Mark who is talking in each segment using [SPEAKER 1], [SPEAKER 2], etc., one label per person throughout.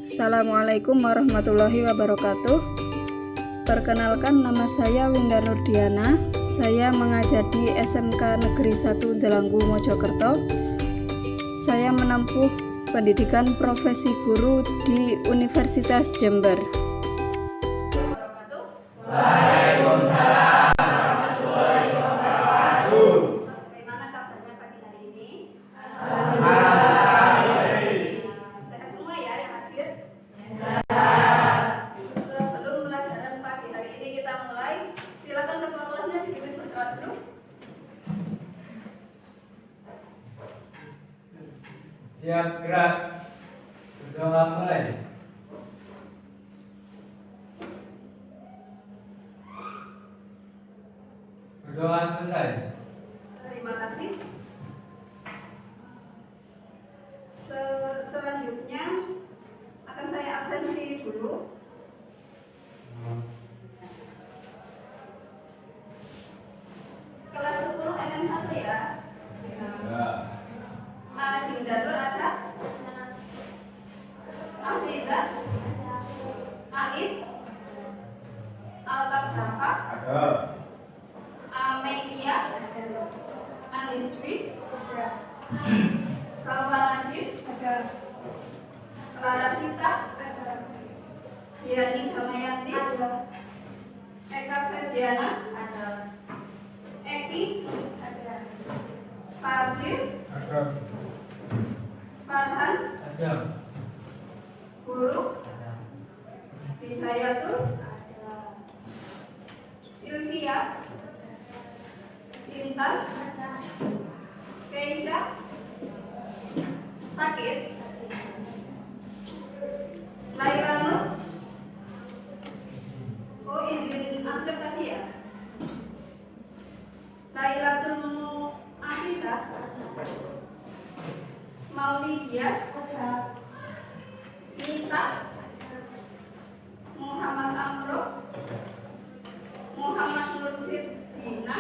[SPEAKER 1] Assalamualaikum warahmatullahi wabarakatuh. Perkenalkan, nama saya Winda Nurdiana. Saya mengajar di SMK Negeri 1 Delanggu, Mojokerto. Saya menempuh pendidikan profesi guru di Universitas Jember.
[SPEAKER 2] Waalaikumsalam warahmatullahi wabarakatuh.
[SPEAKER 3] Bagaimana kabarnya pagi hari ini? Sehat semua ya yang hadir? Sebelum pelajaran pagi hari ini kita mulai, silakan ketua kelasnya dipimpin berdoa dulu.
[SPEAKER 2] Siap gerak. Berdoa mulai. Berdoa selesai.
[SPEAKER 3] Terima kasih. Selanjutnya akan saya absensi dulu. Kelas 10 MM1 ya. Dindatur ada? Afiza? Aid? Altaf Rafa? Amelia? Andistri? Kawaladin? Clarasita? Yani Damayanti? Eka Febiana? Eki? Fadil? Farhan? Guru? Hidayatul? Ilvia? Intan? Keisha? Sakit? Laila Nur? Oh, izin aslep tadi ya? Lailatul Afidah? Maulidia? Nita? Muhammad Amro? Muhammad Nurfirdina?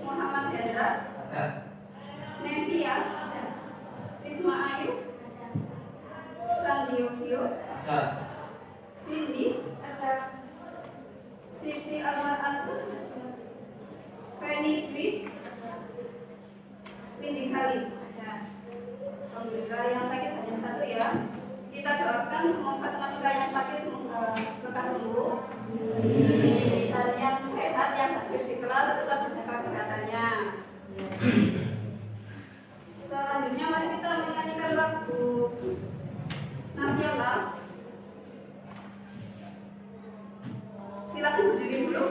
[SPEAKER 3] Muhammad Hendra? Nevia? Risma Ayu? Sandiogio? Cindy? Siti Almaratus? Feni Dwi? Windy Khalid? Alhamdulillah, yang sakit hanya satu ya. Kita doakan semoga teman-teman yang sakit semoga lekas sembuh. Dan yang sehat yang hadir di kelas tetap menjaga kesehatannya. Selanjutnya mari kita menyanyikan lagu nasional. Silakan berdiri dulu.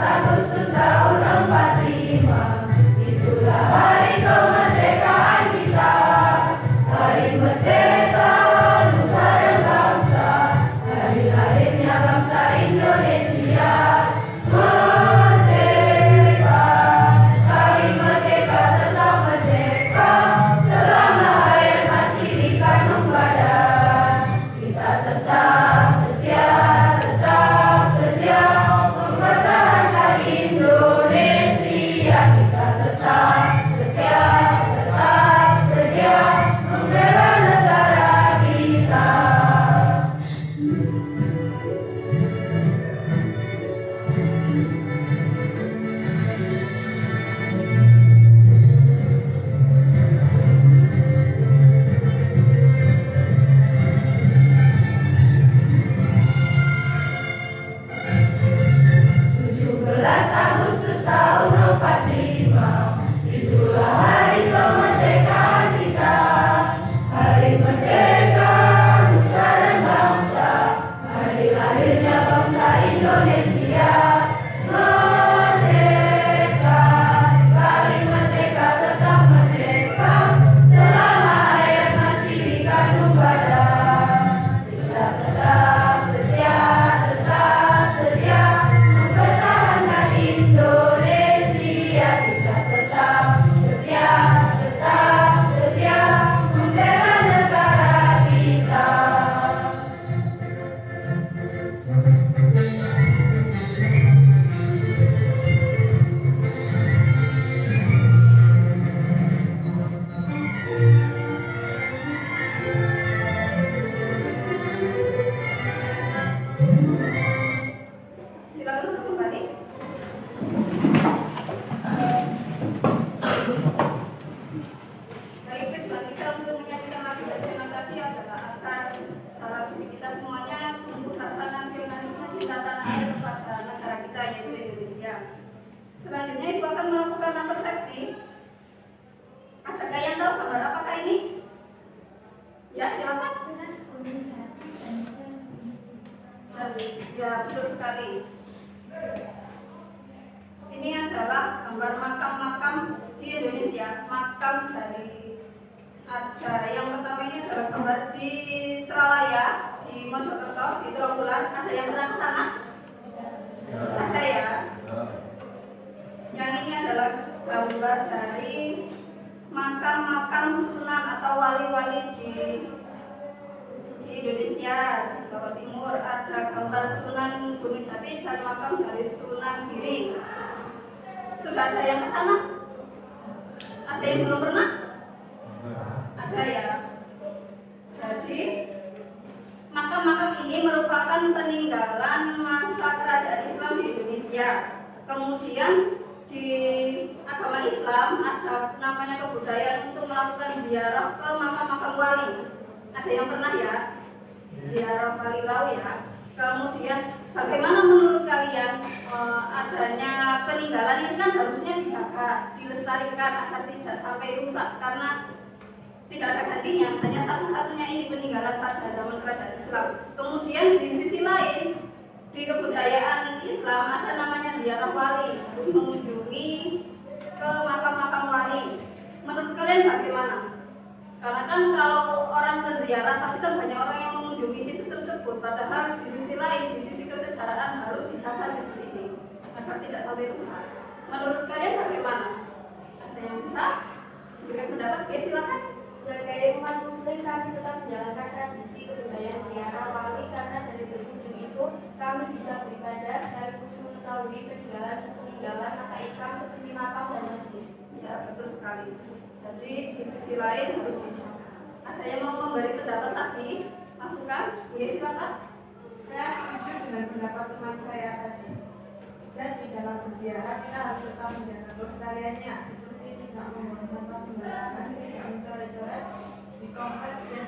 [SPEAKER 4] Agustus tahun
[SPEAKER 3] Selanjutnya Ibu akan melakukan persepsi. Adakah yang tahu gambar apakah ini? Ya, silakan. Ya, betul sekali. Ini adalah gambar makam-makam di Indonesia. Makam dari ada yang pertama ini adalah gambar di Tralaya, di Mojokerto, di Trawulan. Ada yang pernah ke sana? Ada ya. Yang ini adalah gambar dari makam-makam sunan atau wali-wali di Indonesia, di Jawa Timur. Ada gambar Sunan Gunung Jati dan makam dari Sunan Giri. Sudah ada yang ke sana? Ada yang belum pernah? Ada ya. Jadi makam-makam ini merupakan peninggalan masa kerajaan Islam di Indonesia. Kemudian di agama Islam ada namanya kebudayaan untuk melakukan ziarah ke makam-makam wali. Ada yang pernah ya? Ziarah wali tahu ya. Kemudian bagaimana menurut kalian adanya peninggalan ini kan harusnya dijaga, dilestarikan agar tidak sampai rusak karena tidak ada gantinya, hanya satu-satunya ini peninggalan pada zaman kerajaan Islam. Kemudian di sisi lain di kebudayaan Islam ada namanya ziarah wali, harus mengunjungi ke makam-makam wali. Menurut kalian bagaimana? Karena kan kalau orang ke ziarah pasti kan banyak orang yang mengunjungi situs tersebut. Padahal di sisi lain, di sisi kesejarahan harus dijaga situs ini agar tidak sampai rusak. Menurut kalian bagaimana? Ada yang bisa berikan pendapat? Ya silakan.
[SPEAKER 4] Sebagai umat muslim kami tetap menjalankan tradisi kebudayaan ziarah wali karena dari berkunjung itu kami bisa beribadah sekaligus mengetahui peninggalan masa Islam seperti makam dan masjid.
[SPEAKER 3] Ya betul sekali. Jadi di sisi lain harus dijaga. Ada yang mau memberi pendapat lagi? Masukan? Ya silakan.
[SPEAKER 5] Saya setuju dengan pendapat teman saya tadi. Jadi dalam berziarah kita harus tetap menjaga kelestariannya, seperti tidak membuang sampah sembarangan, tidak mencoret-coret di kompleks dan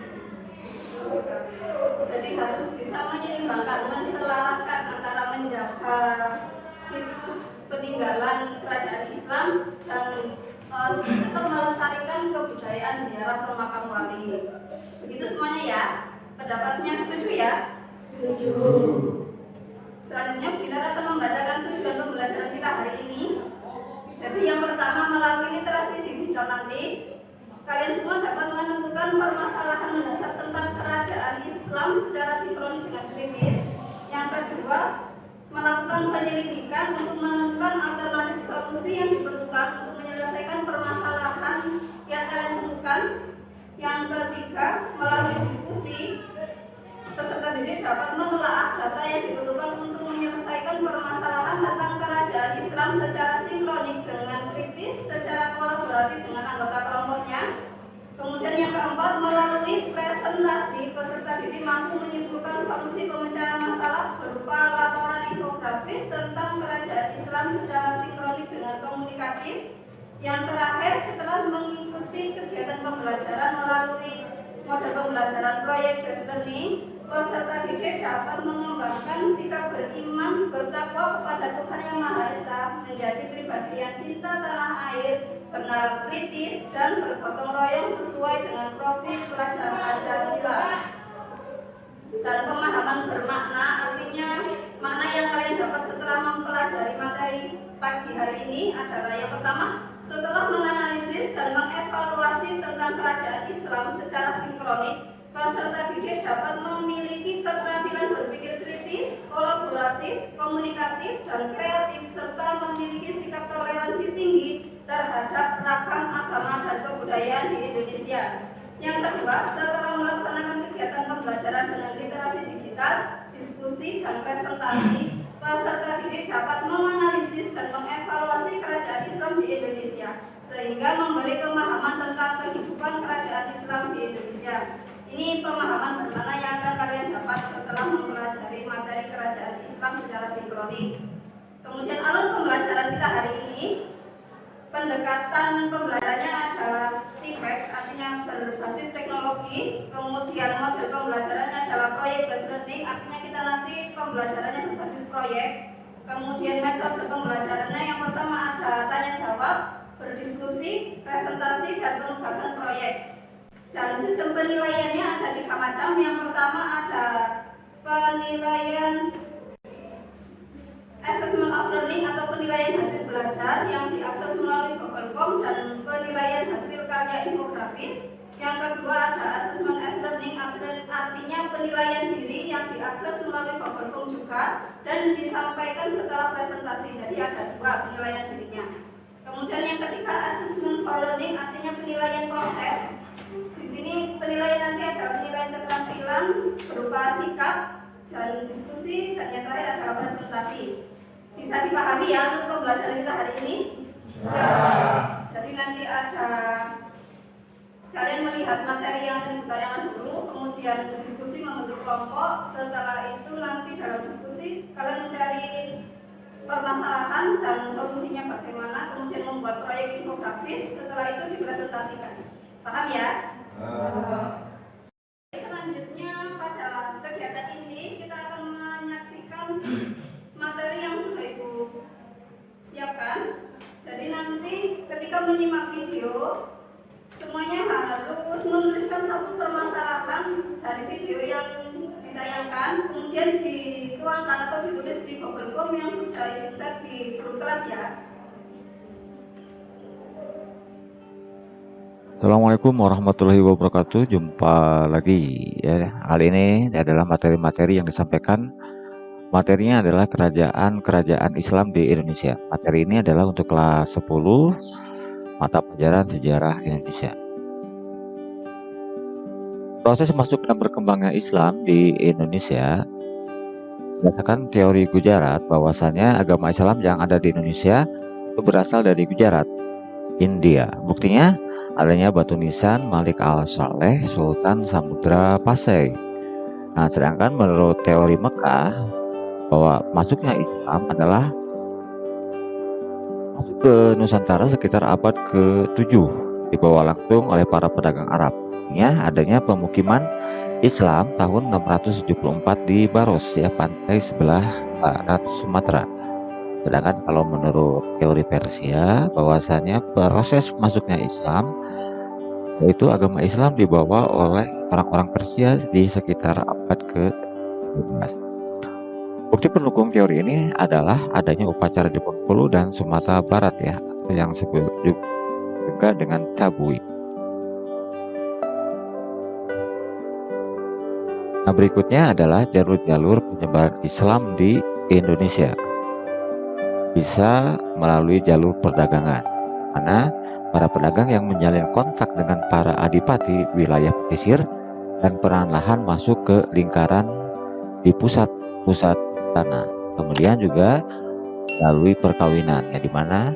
[SPEAKER 3] Jadi harus bisa menyeimbangkan, menselaraskan antara menjaga situs peninggalan kerajaan Islam dan tetap melestarikan kebudayaan ziarah ke makam wali. Begitu semuanya ya. Pendapatnya setuju ya?
[SPEAKER 4] Setuju.
[SPEAKER 3] Selanjutnya Binar akan membacakan tujuan pembelajaran kita hari ini. Jadi yang pertama, melalui literasi digital nanti kalian semua dapat menentukan permasalahan mendasar tentang kerajaan Islam secara sinkronis dengan kritis. Yang kedua, melakukan penyelidikan untuk menemukan alternatif solusi yang diperlukan untuk menyelesaikan permasalahan yang kalian temukan. Yang ketiga, melalui diskusi peserta didik dapat menelaah data yang diperlukan untuk menyelesaikan permasalahan tentang kerajaan Islam secara sinkronik dengan kritis, secara kolaboratif dengan anggota kelompoknya. Kemudian yang keempat, melalui presentasi peserta didik mampu menyimpulkan solusi pemecahan masalah berupa laporan infografis tentang kerajaan Islam secara sinkronik dengan komunikatif. Yang terakhir, setelah mengikuti kegiatan pembelajaran melalui model pembelajaran proyek based learning, peserta didik dapat mengembangkan sikap beriman, bertakwa kepada Tuhan Yang Maha Esa, menjadi pribadi yang cinta tanah air, bernalar kritis, dan bergotong royong sesuai dengan profil pelajar Pancasila. Dan pemahaman bermakna, artinya makna yang kalian dapat setelah mempelajari materi pagi hari ini adalah yang pertama, setelah menganalisis dan mengevaluasi tentang kerajaan Islam secara sinkronik, peserta didik dapat memiliki keterampilan berpikir kritis, kolaboratif, komunikatif, dan kreatif, serta memiliki sikap toleransi tinggi terhadap ragam agama dan kebudayaan di Indonesia. Yang kedua, setelah melaksanakan kegiatan pembelajaran dengan literasi digital, diskusi, dan presentasi, peserta didik dapat menganalisis dan mengevaluasi kerajaan Islam di Indonesia, sehingga memberi pemahaman tentang kehidupan kerajaan Islam di Indonesia. Ini pemahaman bermakna yang akan kalian dapat setelah mempelajari materi kerajaan Islam secara sinkronik. Kemudian alur pembelajaran kita hari ini, pendekatan pembelajarannya adalah TPEC, artinya berbasis teknologi. Kemudian model pembelajarannya adalah proyek based learning, artinya kita nanti pembelajarannya berbasis proyek. Kemudian metode pembelajarannya yang pertama ada tanya jawab, berdiskusi, presentasi, dan penugasan proyek. Dan sistem penilaiannya ada 3 macam. Yang pertama ada penilaian assessment of learning atau penilaian hasil belajar yang diakses melalui Google Form, dan penilaian hasil karya infografis. Yang kedua ada assessment as learning, artinya penilaian diri yang diakses melalui Google Form juga dan disampaikan setelah presentasi. Jadi ada 2 penilaian dirinya. Kemudian yang ketiga assessment for learning, artinya penilaian proses. Di sini penilaian nanti ada penilaian keterampilan berupa sikap dan diskusi, dan yang terakhir adalah presentasi. Bisa dipahami ya untuk pembelajaran kita hari ini? Jadi nanti ada sekalian melihat materi yang tadi ditayangkan dulu, kemudian diskusi membentuk kelompok. Setelah itu nanti dalam diskusi kalian mencari permasalahan dan solusinya bagaimana, kemudian membuat proyek infografis. Setelah itu dipresentasikan. Paham ya? Selanjutnya pada kegiatan ini kita akan menyaksikan materi yang sudah Ibu siapkan. Jadi nanti ketika menyimak video, semuanya harus menuliskan 1 permasalahan dari video yang ditayangkan, kemudian dituangkan atau ditulis di Google Form yang sudah Ibu set di grup kelas ya.
[SPEAKER 6] Assalamualaikum warahmatullahi wabarakatuh. Jumpa lagi ya. Kali ini adalah materi-materi yang disampaikan. Materinya adalah kerajaan Islam di Indonesia. Materi ini adalah untuk kelas 10 mata pelajaran sejarah Indonesia. Proses masuk dan berkembangnya Islam di Indonesia berdasarkan teori Gujarat, bahwasanya agama Islam yang ada di Indonesia itu berasal dari Gujarat, India. Buktinya adanya batu nisan Malik al-Saleh, Sultan Samudra Pasai. Nah, sedangkan menurut teori Mekah, bahwa masuknya Islam adalah masuk ke Nusantara sekitar abad ke-7, dibawa langsung oleh para pedagang Arab. Adanya pemukiman Islam tahun 674 di Baros, ya, pantai sebelah barat Sumatera. Sedangkan kalau menurut teori Persia, bahwasanya proses masuknya Islam, yaitu agama Islam dibawa oleh orang-orang Persia di sekitar abad ke-15. Bukti pendukung teori ini adalah adanya upacara di Bengkulu dan Sumatera Barat, ya, yang disebut juga dengan tabui. Nah, berikutnya adalah jalur-jalur penyebaran Islam di Indonesia. Bisa melalui jalur perdagangan, mana para pedagang yang menjalin kontak dengan para adipati wilayah pesisir dan perlahan masuk ke lingkaran di pusat tanah. Kemudian juga melalui perkawinan, ya, di mana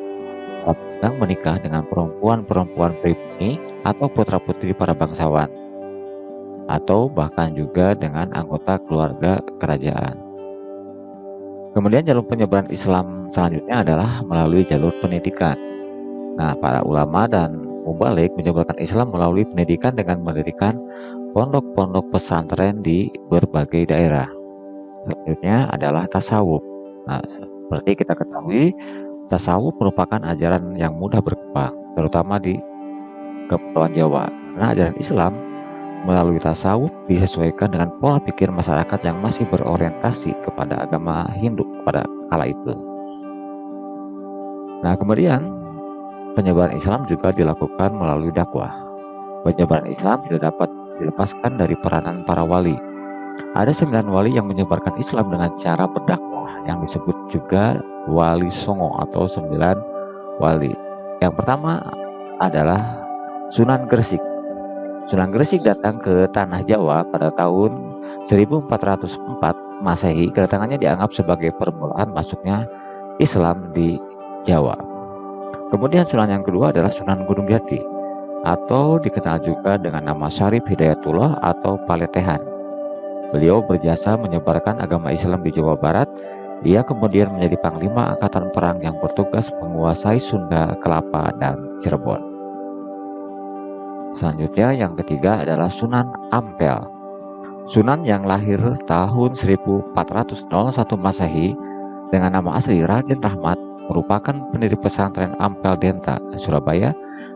[SPEAKER 6] para pedagang menikah dengan perempuan-perempuan pribumi atau putra-putri para bangsawan, atau bahkan juga dengan anggota keluarga kerajaan. Kemudian jalur penyebaran Islam selanjutnya adalah melalui jalur pendidikan. Nah, para ulama dan mubalik menyebarkan Islam melalui pendidikan dengan mendirikan pondok-pondok pesantren di berbagai daerah. Selanjutnya adalah tasawuf. Nah, seperti kita ketahui, tasawuf merupakan ajaran yang mudah berkembang, terutama di Kepulauan Jawa. Karena ajaran Islam melalui tasawuf disesuaikan dengan pola pikir masyarakat yang masih berorientasi kepada agama Hindu pada kala itu. Nah, kemudian penyebaran Islam juga dilakukan melalui dakwah. Penyebaran Islam tidak dapat dilepaskan dari peranan para wali. Ada 9 wali yang menyebarkan Islam dengan cara berdakwah, yang disebut juga Wali Songo atau 9 wali. Yang pertama adalah Sunan Gresik. Sunan Gresik datang ke tanah Jawa pada tahun 1404 Masehi. Kedatangannya dianggap sebagai permulaan masuknya Islam di Jawa. Kemudian Sunan yang kedua adalah Sunan Gunung Jati, atau dikenal juga dengan nama Syarif Hidayatullah atau Paletehan. Beliau berjasa menyebarkan agama Islam di Jawa Barat. Ia kemudian menjadi panglima angkatan perang yang bertugas menguasai Sunda, Kelapa, dan Cirebon. Selanjutnya yang ketiga adalah Sunan Ampel. Sunan yang lahir tahun 1401 Masehi dengan nama asli Raden Rahmat, merupakan pendiri pesantren Ampel Denta, Surabaya,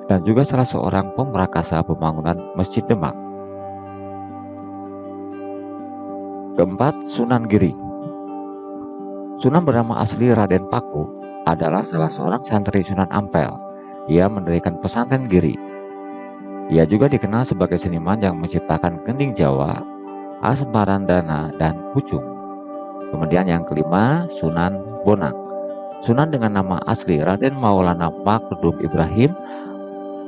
[SPEAKER 6] dan juga salah seorang pemrakasa pembangunan Masjid Demak. Keempat, Sunan Giri. Sunan bernama asli Raden Paku adalah salah seorang santri Sunan Ampel. Ia mendirikan pesantren Giri. Ia juga dikenal sebagai seniman yang menciptakan Gending Jawa, Asmarandana, dan Pucung. Kemudian yang kelima, Sunan Bonang. Sunan dengan nama asli Raden Maulana Makdum Ibrahim.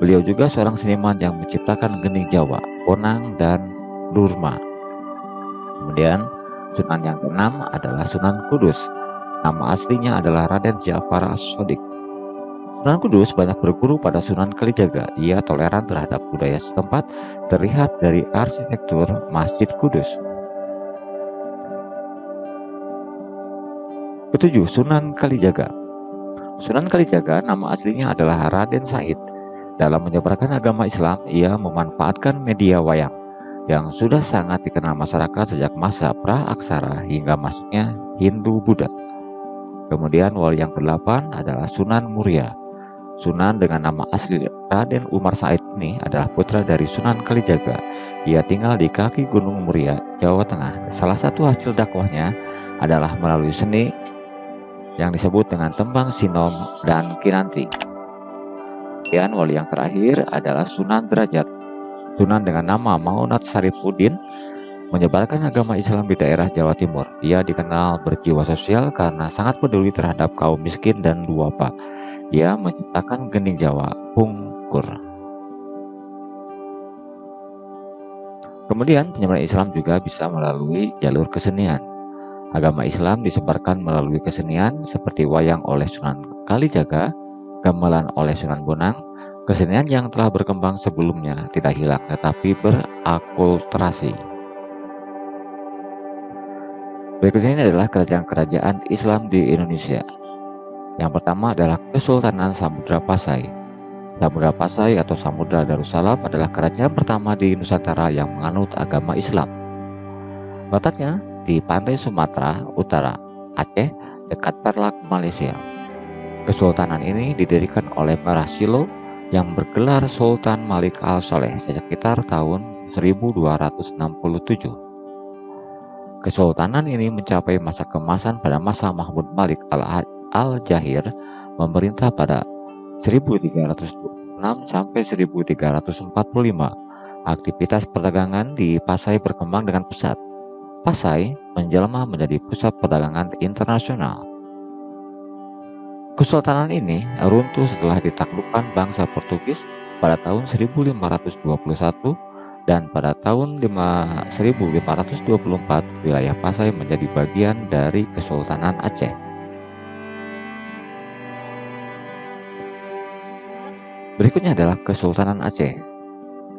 [SPEAKER 6] Beliau juga seorang seniman yang menciptakan Gending Jawa, Bonang, dan Durma. Kemudian Sunan yang keenam adalah Sunan Kudus. Nama aslinya adalah Raden Ja'far As-Shadiq. Sunan Kudus banyak berguru pada Sunan Kalijaga. Ia toleran terhadap budaya setempat, terlihat dari arsitektur Masjid Kudus. Ketujuh, Sunan Kalijaga. Sunan Kalijaga nama aslinya adalah Raden Said. Dalam menyebarkan agama Islam, ia memanfaatkan media wayang yang sudah sangat dikenal masyarakat sejak masa pra-aksara hingga masuknya Hindu-Buddha. Kemudian wali yang ke-8 adalah Sunan Muria. Sunan dengan nama asli Raden Umar Said ini adalah putra dari Sunan Kalijaga. Ia tinggal di kaki Gunung Muria, Jawa Tengah. Salah satu hasil dakwahnya adalah melalui seni yang disebut dengan tembang sinom dan kinanti. Kemudian wali yang terakhir adalah Sunan Derajat. Sunan dengan nama Maunat Sarifuddin menyebarkan agama Islam di daerah Jawa Timur. Ia dikenal berjiwa sosial karena sangat peduli terhadap kaum miskin dan duafa. Ia menciptakan Gending Jawa, Pungkur. Kemudian penyebaran Islam juga bisa melalui jalur kesenian. Agama Islam disebarkan melalui kesenian seperti wayang oleh Sunan Kalijaga, gamelan oleh Sunan Bonang. Kesenian yang telah berkembang sebelumnya tidak hilang tetapi berakulturasi. Berikut ini adalah kerajaan-kerajaan Islam di Indonesia. Yang pertama adalah Kesultanan Samudra Pasai. Samudra Pasai atau Samudra Darussalam adalah kerajaan pertama di Nusantara yang menganut agama Islam. Letaknya di pantai Sumatera Utara, Aceh, dekat Perlak, Malaysia. Kesultanan ini didirikan oleh Merah Silo yang bergelar Sultan Malik Al-Saleh sekitar tahun 1267. Kesultanan ini mencapai masa keemasan pada masa Mahmud Malik Al-Jahir memerintah pada 1326 sampai 1345. Aktivitas perdagangan di Pasai berkembang dengan pesat. Pasai menjelma menjadi pusat perdagangan internasional. Kesultanan ini runtuh setelah ditaklukkan bangsa Portugis pada tahun 1521 dan pada tahun 1524 wilayah Pasai menjadi bagian dari Kesultanan Aceh. Berikutnya adalah Kesultanan Aceh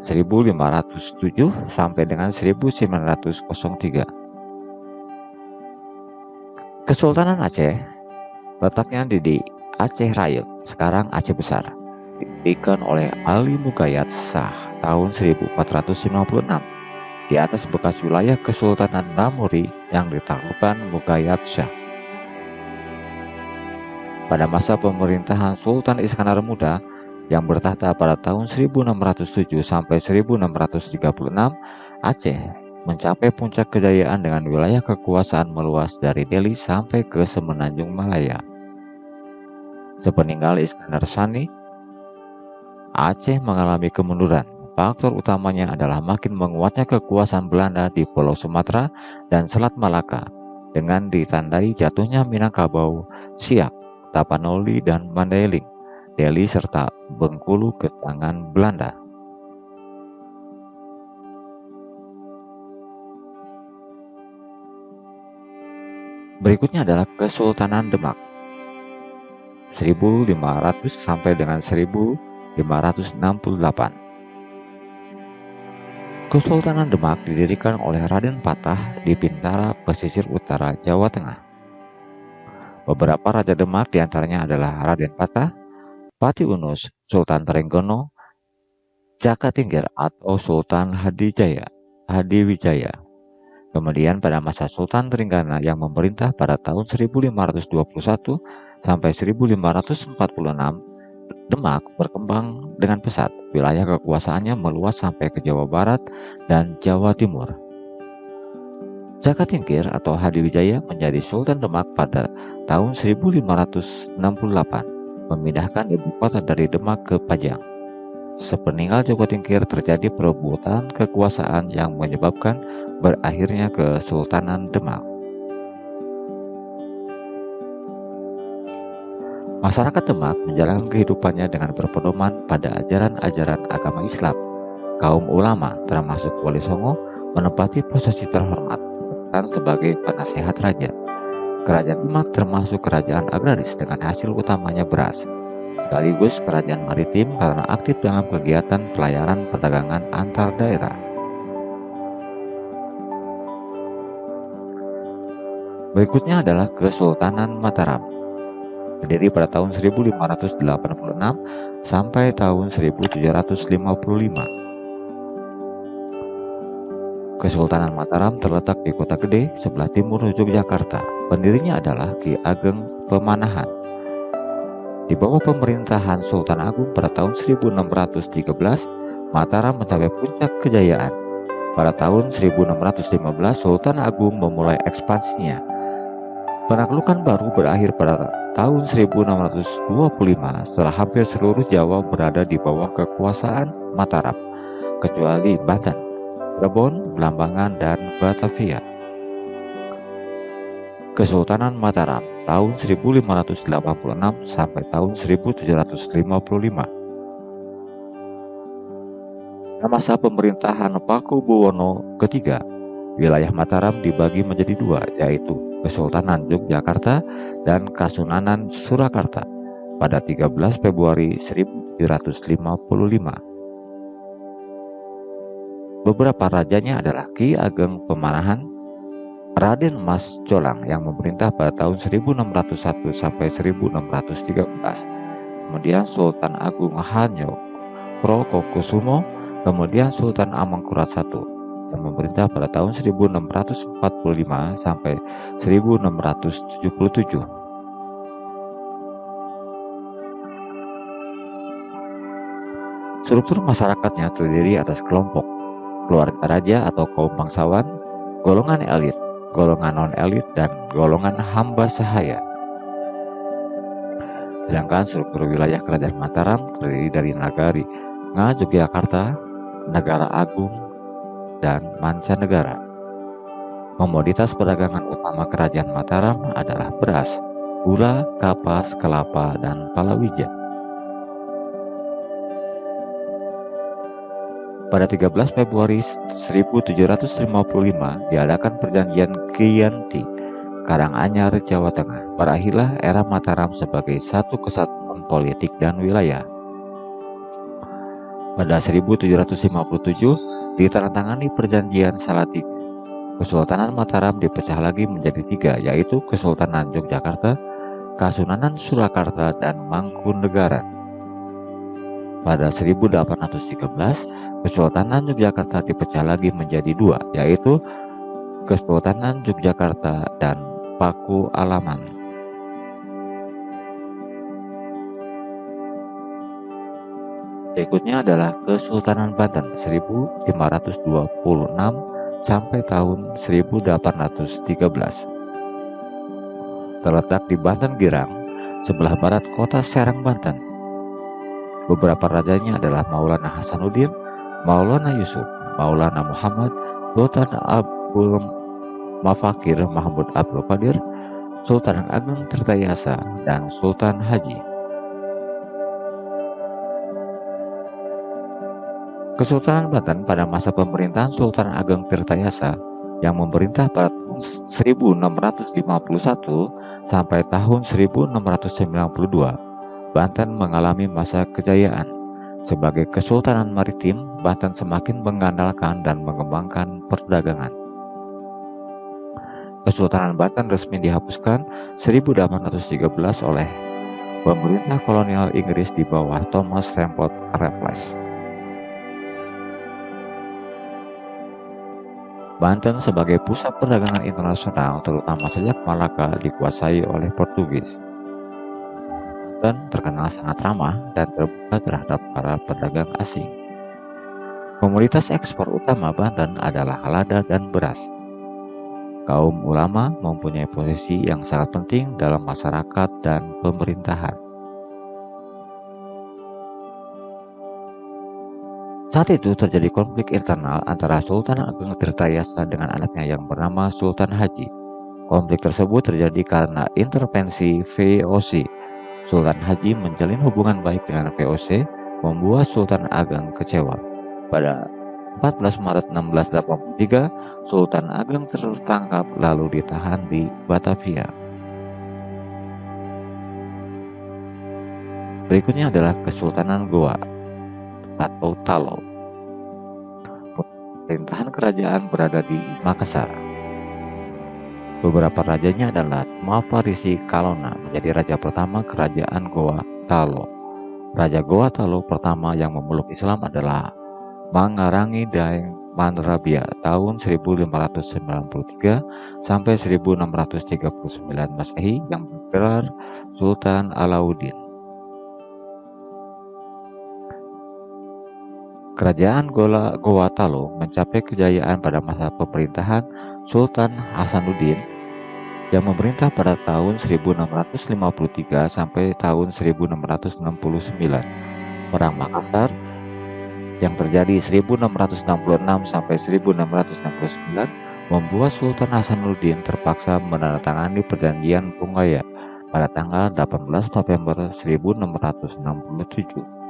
[SPEAKER 6] 1507 sampai dengan 1903. Kesultanan Aceh letaknya di Aceh Raya, sekarang Aceh Besar. Didirikan oleh Ali Mughayat Shah tahun 1456 di atas bekas wilayah Kesultanan Namuri yang ditaklukkan Mughayat Shah. Pada masa pemerintahan Sultan Iskandar Muda yang bertahta pada tahun 1607 sampai 1636, Aceh mencapai puncak kejayaan dengan wilayah kekuasaan meluas dari Delhi sampai ke Semenanjung Malaya. Sepeninggal Iskandar Sani, Aceh mengalami kemunduran. Faktor utamanya adalah makin menguatnya kekuasaan Belanda di Pulau Sumatera dan Selat Malaka dengan ditandai jatuhnya Minangkabau, Siak, Tapanuli, dan Mandailing, Delhi serta Bengkulu ke tangan Belanda. Berikutnya adalah Kesultanan Demak 1500 sampai dengan 1568. Kesultanan Demak didirikan oleh Raden Patah di Bintara, pesisir utara Jawa Tengah. Beberapa raja Demak diantaranya adalah Raden Patah, Pati Unus, Sultan Trenggono, Jaka Tingkir atau Sultan Hadiwijaya. Kemudian pada masa Sultan Trenggana yang memerintah pada tahun 1521 sampai 1546, Demak berkembang dengan pesat. Wilayah kekuasaannya meluas sampai ke Jawa Barat dan Jawa Timur. Jaka Tingkir atau Hadiwijaya menjadi Sultan Demak pada tahun 1568, memindahkan ibu kota dari Demak ke Pajang. Sepeninggal Jaka Tingkir terjadi perebutan kekuasaan yang menyebabkan berakhirnya Kesultanan Demak. Masyarakat Demak menjalankan kehidupannya dengan berpedoman pada ajaran-ajaran agama Islam. Kaum ulama termasuk Wali Songo menempati posisi terhormat dan sebagai penasehat raja. Kerajaan Demak termasuk kerajaan agraris dengan hasil utamanya beras, sekaligus kerajaan maritim karena aktif dalam kegiatan pelayaran perdagangan antar daerah. Berikutnya adalah Kesultanan Mataram, berdiri pada tahun 1586 sampai tahun 1755. Kesultanan Mataram terletak di Kota Gede, sebelah timur Yogyakarta. Pendirinya adalah Ki Ageng Pemanahan. Di bawah pemerintahan Sultan Agung pada tahun 1613, Mataram mencapai puncak kejayaan. Pada tahun 1615, Sultan Agung memulai ekspansinya. Penaklukan baru berakhir pada tahun 1625 setelah hampir seluruh Jawa berada di bawah kekuasaan Mataram, kecuali Banten, Cirebon, Blambangan, dan Batavia. Kesultanan Mataram tahun 1586 sampai tahun 1755. Pada masa pemerintahan Pakubuwono III, wilayah Mataram dibagi menjadi dua, yaitu Kesultanan Yogyakarta dan Kasunanan Surakarta pada 13 Februari 1755. Beberapa rajanya adalah Ki Ageng Pemanahan, Raden Mas Jolang yang memerintah pada tahun 1601 sampai 1613. Kemudian Sultan Agung Hanyo Prokokusumo, kemudian Sultan Amangkurat I yang memerintah pada tahun 1645 sampai 1677. Struktur masyarakatnya terdiri atas kelompok keluarga raja atau kaum bangsawan, golongan elit, golongan non-elit, dan golongan hamba sahaya. Sedangkan struktur wilayah kerajaan Mataram terdiri dari Nagari Ngayogyakarta, Negara Agung, dan mancanegara. Komoditas perdagangan utama kerajaan Mataram adalah beras, gula, kapas, kelapa, dan palawija. Pada 13 Februari 1755 diadakan perjanjian Giyanti, Karanganyar, Jawa Tengah. Berakhirlah era Mataram sebagai satu kesatuan politik dan wilayah. Pada 1757 ditandatangani perjanjian Salatiga. Kesultanan Mataram dipecah lagi menjadi tiga, yaitu Kesultanan Yogyakarta, Kasunanan Surakarta, dan Mangkunegaran. Pada 1813, Kesultanan Yogyakarta dipecah lagi menjadi dua, yaitu Kesultanan Yogyakarta dan Pakualaman. Berikutnya adalah Kesultanan Banten 1526 sampai tahun 1813. Terletak di Banten Girang, sebelah barat kota Serang, Banten. Beberapa rajanya adalah Maulana Hasanuddin, Maulana Yusuf, Maulana Muhammad, Sultan Abdul Mafakir Mahmud Abdul Qadir, Sultan Agung Tirtayasa, dan Sultan Haji. Kesultanan Banten pada masa pemerintahan Sultan Ageng Tirtayasa yang memerintah pada tahun 1651 sampai tahun 1692, Banten mengalami masa kejayaan. Sebagai kesultanan maritim, Banten semakin mengandalkan dan mengembangkan perdagangan. Kesultanan Banten resmi dihapuskan 1813 oleh pemerintah kolonial Inggris di bawah Thomas Rampart Raffles. Banten sebagai pusat perdagangan internasional, terutama sejak Malaka dikuasai oleh Portugis. Banten terkenal sangat ramah dan terbuka terhadap para pedagang asing. Komoditas ekspor utama Banten adalah lada dan beras. Kaum ulama mempunyai posisi yang sangat penting dalam masyarakat dan pemerintahan. Saat itu terjadi konflik internal antara Sultan Ageng Tirtayasa dengan anaknya yang bernama Sultan Haji. Konflik tersebut terjadi karena intervensi VOC. Sultan Haji menjalin hubungan baik dengan VOC, membuat Sultan Ageng kecewa. Pada 14 Maret 1683, Sultan Ageng tertangkap lalu ditahan di Batavia. Berikutnya adalah Kesultanan Goa atau Talo. Pemerintahan kerajaan berada di Makassar. Beberapa rajanya adalah Mavarisi Kalona menjadi raja pertama kerajaan Goa Talo. Raja Goa Talo pertama yang memeluk Islam adalah Mangarangi Daeng Manrabia tahun 1593 sampai 1639 Masehi yang bergelar Sultan Alauddin. Kerajaan Goa Talo mencapai kejayaan pada masa pemerintahan Sultan Hasanuddin yang memerintah pada tahun 1653 sampai tahun 1669. Perang Makassar yang terjadi 1666 sampai 1669 membuat Sultan Hasanuddin terpaksa menandatangani perjanjian Bungaya pada tanggal 18 November 1667.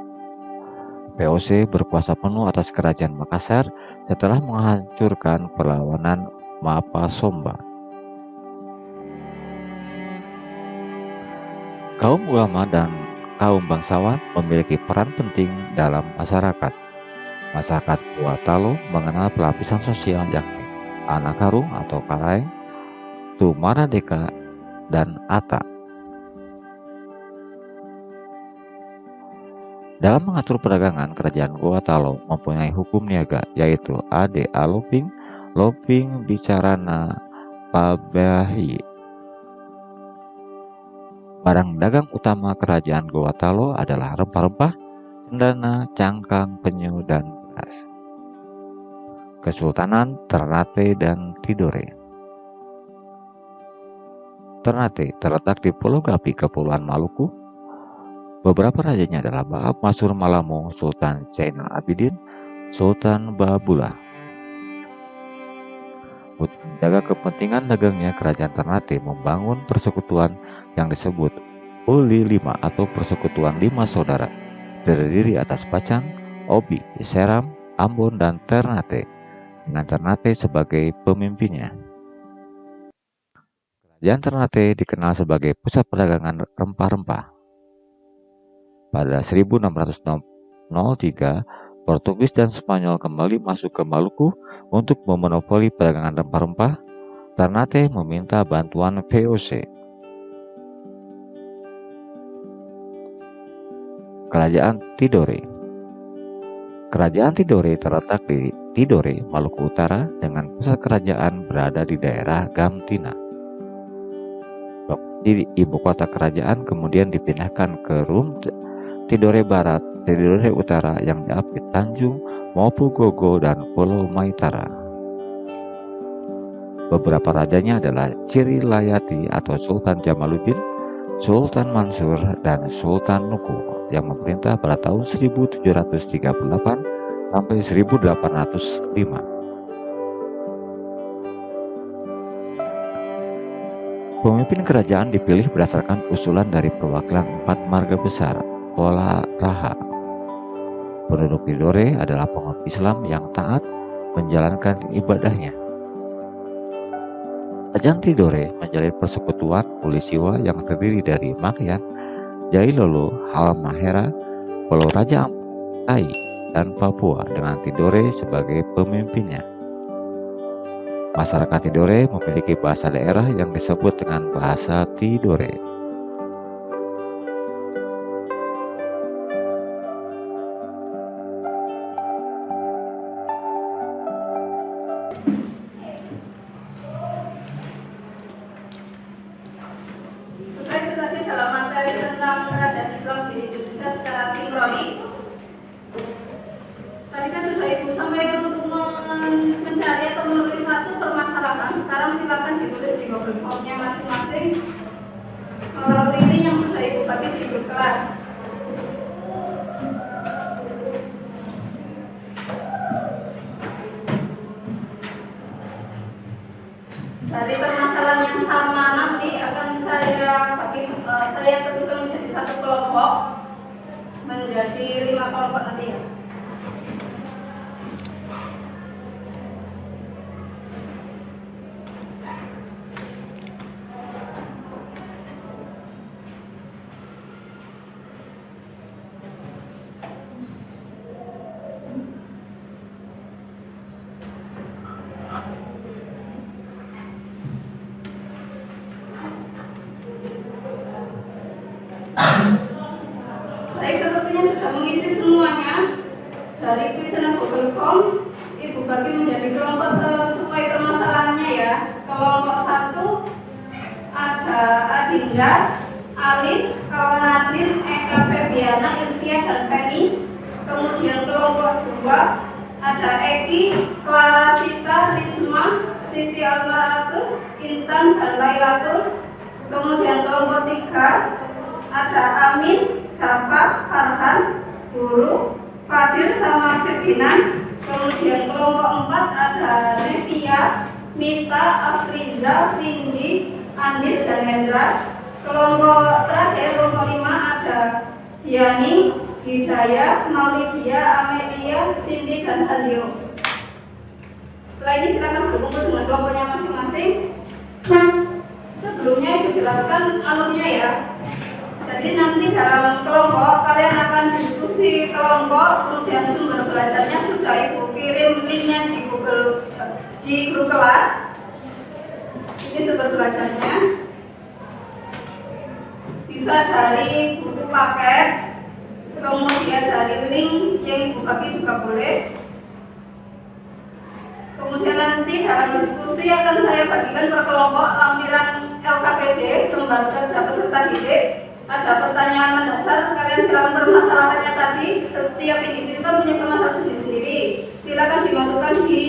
[SPEAKER 6] VOC berkuasa penuh atas kerajaan Makassar setelah menghancurkan perlawanan Mapasomba. Kaum ulama dan kaum bangsawan memiliki peran penting dalam masyarakat. Masyarakat Goa Talo mengenal pelapisan sosial yakni Anakarung atau Karaeng, Tumaradeka, dan Ata. Dalam mengatur perdagangan, kerajaan Goa Talo mempunyai hukum niaga yaitu Ade Aloping, Loping Bicarana Pabahi. Barang dagang utama kerajaan Goa Talo adalah rempah-rempah, cendana, cangkang, penyu, dan beras. Kesultanan Ternate dan Tidore. Ternate terletak di Pulau Gapi, Kepulauan Maluku. Beberapa rajanya adalah Baab Masur Malamo, Sultan Zainal Abidin, Sultan Babula. Untuk menjaga kepentingan dagangnya, kerajaan Ternate membangun persekutuan yang disebut Uli Lima atau Persekutuan Lima Saudara, terdiri atas Pacang, Obi, Seram, Ambon, dan Ternate, dengan Ternate sebagai pemimpinnya. Kerajaan Ternate dikenal sebagai pusat perdagangan rempah-rempah. Pada 1603, Portugis dan Spanyol kembali masuk ke Maluku untuk memonopoli perdagangan rempah-rempah. Ternate meminta bantuan VOC. Kerajaan Tidore. Kerajaan Tidore terletak di Tidore, Maluku Utara, dengan pusat kerajaan berada di daerah Gamtina. Lokasi ibu kota kerajaan kemudian dipindahkan ke Rum Tidore Barat, Tidore Utara yang diapit Tanjung, Mopugogo, dan Pulau Maitara. Beberapa rajanya adalah Ciri Layati atau Sultan Jamaluddin, Sultan Mansur, dan Sultan Nuku yang memerintah pada tahun 1738 sampai 1805. Pemimpin kerajaan dipilih berdasarkan usulan dari perwakilan 4 marga besar, Pola Raha. Penduduk Tidore adalah penganut Islam yang taat menjalankan ibadahnya. Kerajaan Tidore menjalin persekutuan Ulisiwa yang terdiri dari Makyan, Jailolo, Halmahera, Pulau Raja Ampai, dan Papua dengan Tidore sebagai pemimpinnya. Masyarakat Tidore memiliki bahasa daerah yang disebut dengan bahasa Tidore.
[SPEAKER 3] Setelah itu tadi dalam materi tentang kerajaan Islam di Indonesia secara sinkronik. Tadi kan sudah Ibu sampaikan untuk mencari atau menulis satu permasalahan. Sekarang silakan ditulis di Google Form-nya masing-masing melalui link yang sudah Ibu bagi di grup kelas. Dari permasalahan yang sama nanti akan saya tentukan menjadi satu kelompok, menjadi 5 kelompok nanti ya. Baik, sepertinya sudah mengisi semuanya. Dari kuesioner Google Form, Ibu bagi menjadi kelompok sesuai permasalahannya ya. Kelompok 1 ada Adinda, Alif, Kawan Nadine, Eka, Febiana, Ilvia, dan Penny. Kemudian kelompok 2 ada Eki, Clara, Sita, Risma, Siti Almaratus, Intan, dan Lailatul. Kemudian kelompok 3 ada Amin, Dafa, Farhan, Guru, Fadil, sama Ferdinand. Kemudian kelompok 4 ada Nevia, Mita, Afriza, Windy, Andis, dan Hendra. Kelompok terakhir, kelompok 5 ada Diani, Hidayah, Maulidia, Amelia, Cindy, dan Sandio. Setelah ini silakan berkumpul dengan kelompoknya masing-masing. Sebelumnya Ibu jelaskan alurnya ya. Jadi nanti dalam kelompok kalian akan diskusi kelompok, kemudian sumber belajarnya sudah Ibu kirim linknya di grup kelas. Ini sumber belajarnya. Bisa dari buku paket, kemudian dari link yang Ibu bagi juga boleh. Kemudian nanti dalam diskusi akan saya bagikan per kelompok lampiran LKPD, lembar kerja peserta didik. Ada pertanyaan mendasar, kalian silakan permasalahannya tadi. Setiap individu kan punya permasalahan sendiri-sendiri. Silakan dimasukkan di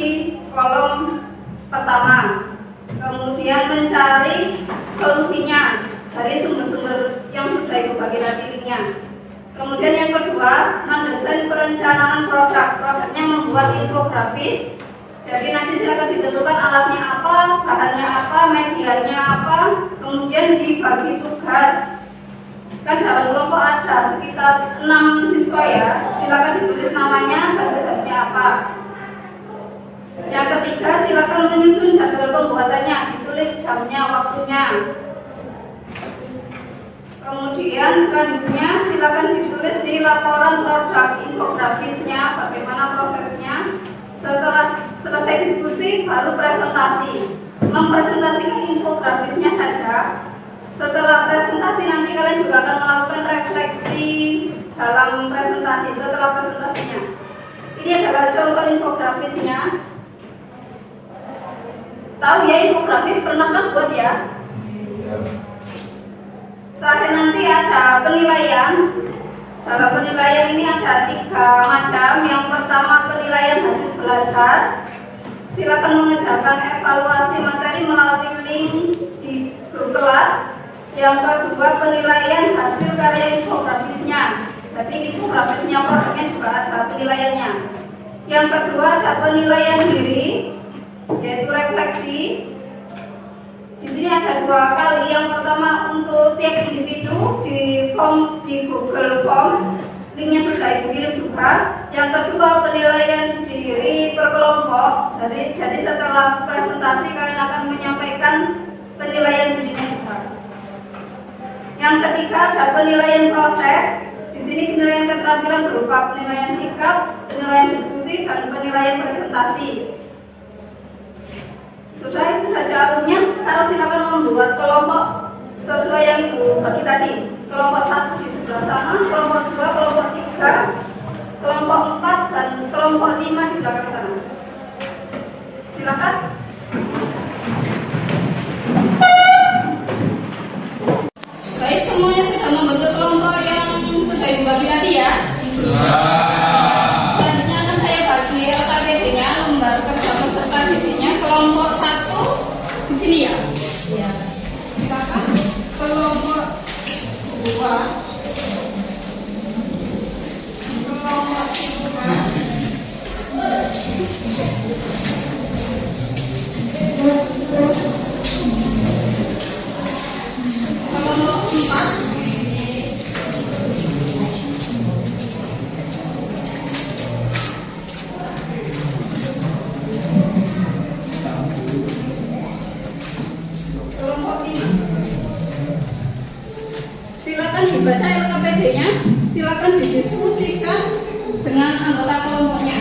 [SPEAKER 3] kolom pertama. Kemudian mencari solusinya dari sumber-sumber yang sudah Ibu bagi tadi linknya. Kemudian yang kedua, mendesain perencanaan produk. Produknya membuat infografis. Jadi nanti silakan ditentukan alatnya apa, bahannya apa, medianya apa. Kemudian dibagi tugas. Kan dalam kelompok ada sekitar 6 siswa ya. Silakan ditulis namanya dan tugasnya apa. Yang ketiga, silakan menyusun jadwal pembuatannya, ditulis jamnya, waktunya. Kemudian selanjutnya silakan ditulis di laporan produk infografisnya bagaimana prosesnya. Setelah selesai diskusi baru presentasi. Mempresentasikan infografisnya saja. Setelah presentasi nanti kalian juga akan melakukan refleksi dalam presentasi setelah presentasinya. Ini adalah contoh infografisnya. Tahu ya infografis, pernah kan buat ya? Terakhir nanti ada penilaian. Dalam penilaian ini ada 3 macam. Yang pertama penilaian hasil belajar. Silakan mengerjakan evaluasi materi melalui link di grup kelas. Yang kedua penilaian hasil karya infografisnya. Jadi infografisnya produknya juga ada penilaiannya. Yang kedua ada penilaian diri, yaitu refleksi. Di sini ada 2 kali. Yang pertama untuk tiap individu di Google Form, linknya sudah Ibu kirim juga. Yang kedua penilaian diri per kelompok. Jadi setelah presentasi kalian akan menyampaikan penilaian dirinya juga. Yang ketiga ada penilaian proses. Di sini penilaian keterampilan berupa penilaian sikap, penilaian diskusi, dan penilaian presentasi. Sudah itu saja alurnya. Sekarang silakan membuat kelompok sesuai yang Ibu bagi tadi. Kelompok 1 di sebelah sana, kelompok 2, kelompok 3, kelompok 4, dan kelompok 5 di belakang sana. Silakan. sini ya. Ya. Silakan kelompok 2. Kelompok 3. Kelompok 4. Kelompok 5. Silakan dibaca LKPD-nya, silakan didiskusikan dengan anggota kelompoknya.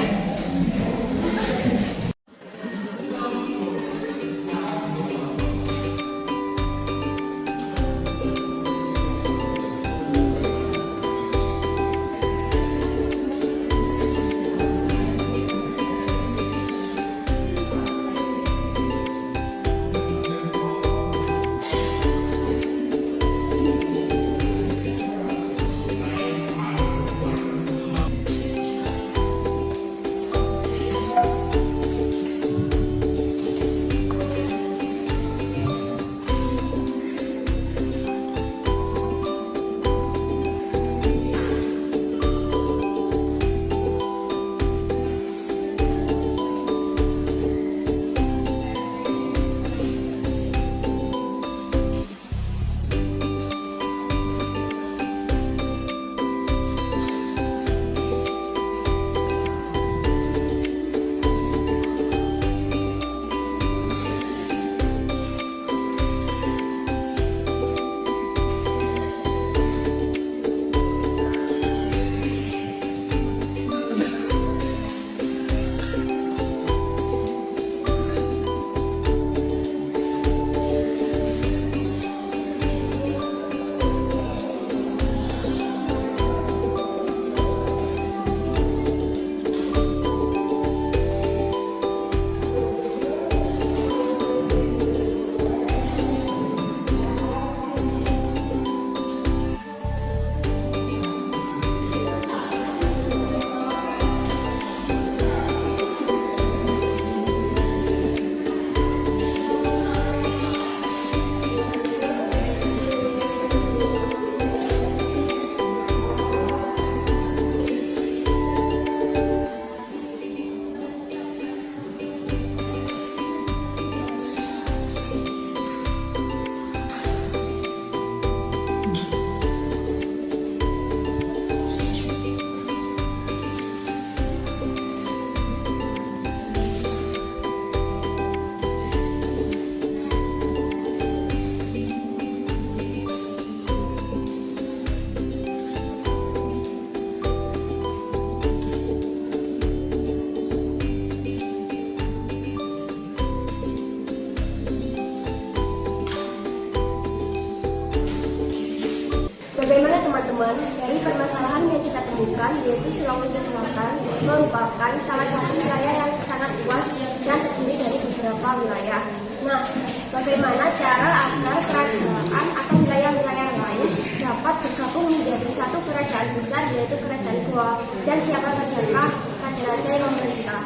[SPEAKER 4] Bagaimana teman-teman, dari permasalahan yang kita temukan yaitu Sulawesi Selatan merupakan salah satu wilayah yang sangat luas dan terdiri dari beberapa wilayah. Nah, bagaimana cara agar kerajaan atau wilayah-wilayah lain dapat bergabung menjadi satu kerajaan besar yaitu Kerajaan Goa, dan siapa sajakah raja-raja yang memerintah?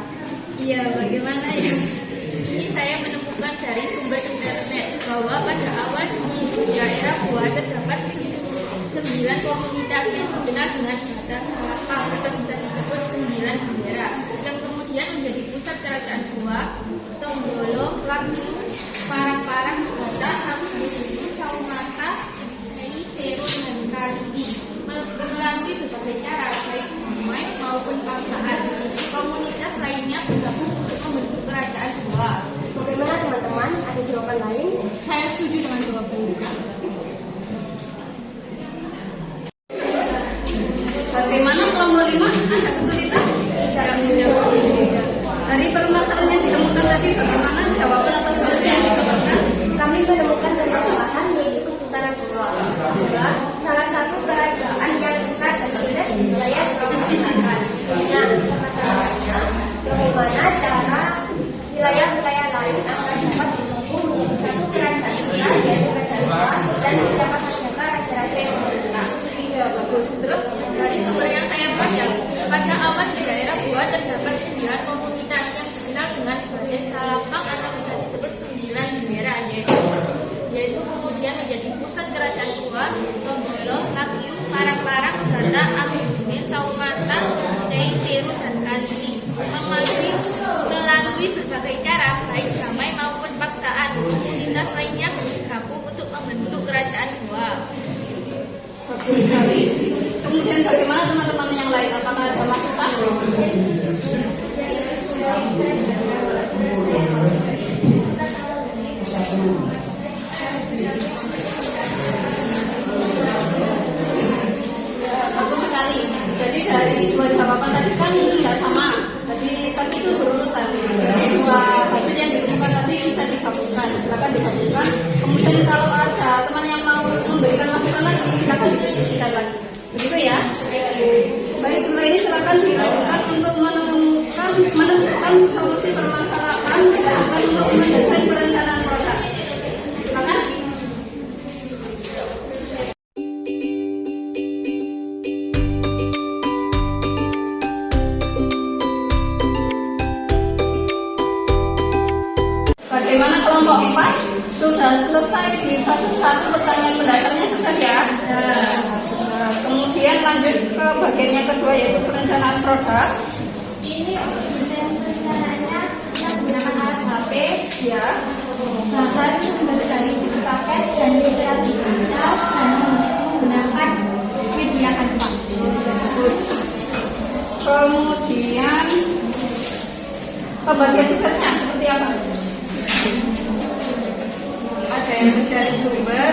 [SPEAKER 7] Iya, bagaimana ya? Di sini saya menemukan dari sumber internet bahwa pada awal di daerah Goa terdapat 9 komunitas yang dikenal dengan bahasa Salakam atau bisa disebut 9 bendera yang kemudian menjadi pusat kerajaan Goa, Tonggolo, Lampung, Parang-Parang, Bata, Abu, Saumata, Isai, Serun, dan Kalidi melalui berbagai cara baik damai maupun paksaan. Komunitas lainnya bergabung untuk membentuk kerajaan Goa.
[SPEAKER 4] Bagaimana teman-teman? Ada jawaban lain?
[SPEAKER 7] Saya setuju dengan jawabannya.
[SPEAKER 3] Bagaimana kelompok 5? Ada kesulitan? Dari permasalahan yang ditemukan tadi, bagaimana jawaban atau solusi yang ditemukan?
[SPEAKER 7] yaitu kemudian menjadi pusat kerajaan Goa, Tombolo, Lakiu, Parang-Parang, Gata, Abusine, Saumata, Sei, Seru, dan Kalili. Melalui berbagai cara, baik damai maupun paksaan, komunitas lainnya bergabung untuk membentuk kerajaan Goa.
[SPEAKER 3] Bagus sekali. Kemudian bagaimana teman-teman yang lain? Apakah ada masukan? Bagus sekali. Jadi dari dua jawaban tadi kan nggak sama. Tapi itu berurutan. Jadi dua hasil yang ditemukan tadi bisa digabungkan. Silakan digabungkan. Kemudian kalau ada teman yang mau memberikan masukan lagi, silakan didiskusikan lagi. Begitu ya. Baik, setelah ini silakan dilanjutkan untuk menentukan solusi permasalahan dan untuk mendesain perencanaan produk. Silakan. Bagaimana kelompok 4? Sudah selesai di fase 1 pertanyaan mendasarnya sudah ya? Kemudian lanjut ke bagian yang kedua yaitu perencanaan produk.
[SPEAKER 4] Ini rencananya kita menggunakan alat HP,
[SPEAKER 3] Ya.
[SPEAKER 4] bahkan sumber dari paket dan literasi digital dan menggunakan media kanvas.
[SPEAKER 3] Bagus. Kemudian pembagian tugasnya seperti apa?
[SPEAKER 5] Ada yang mencari sumber,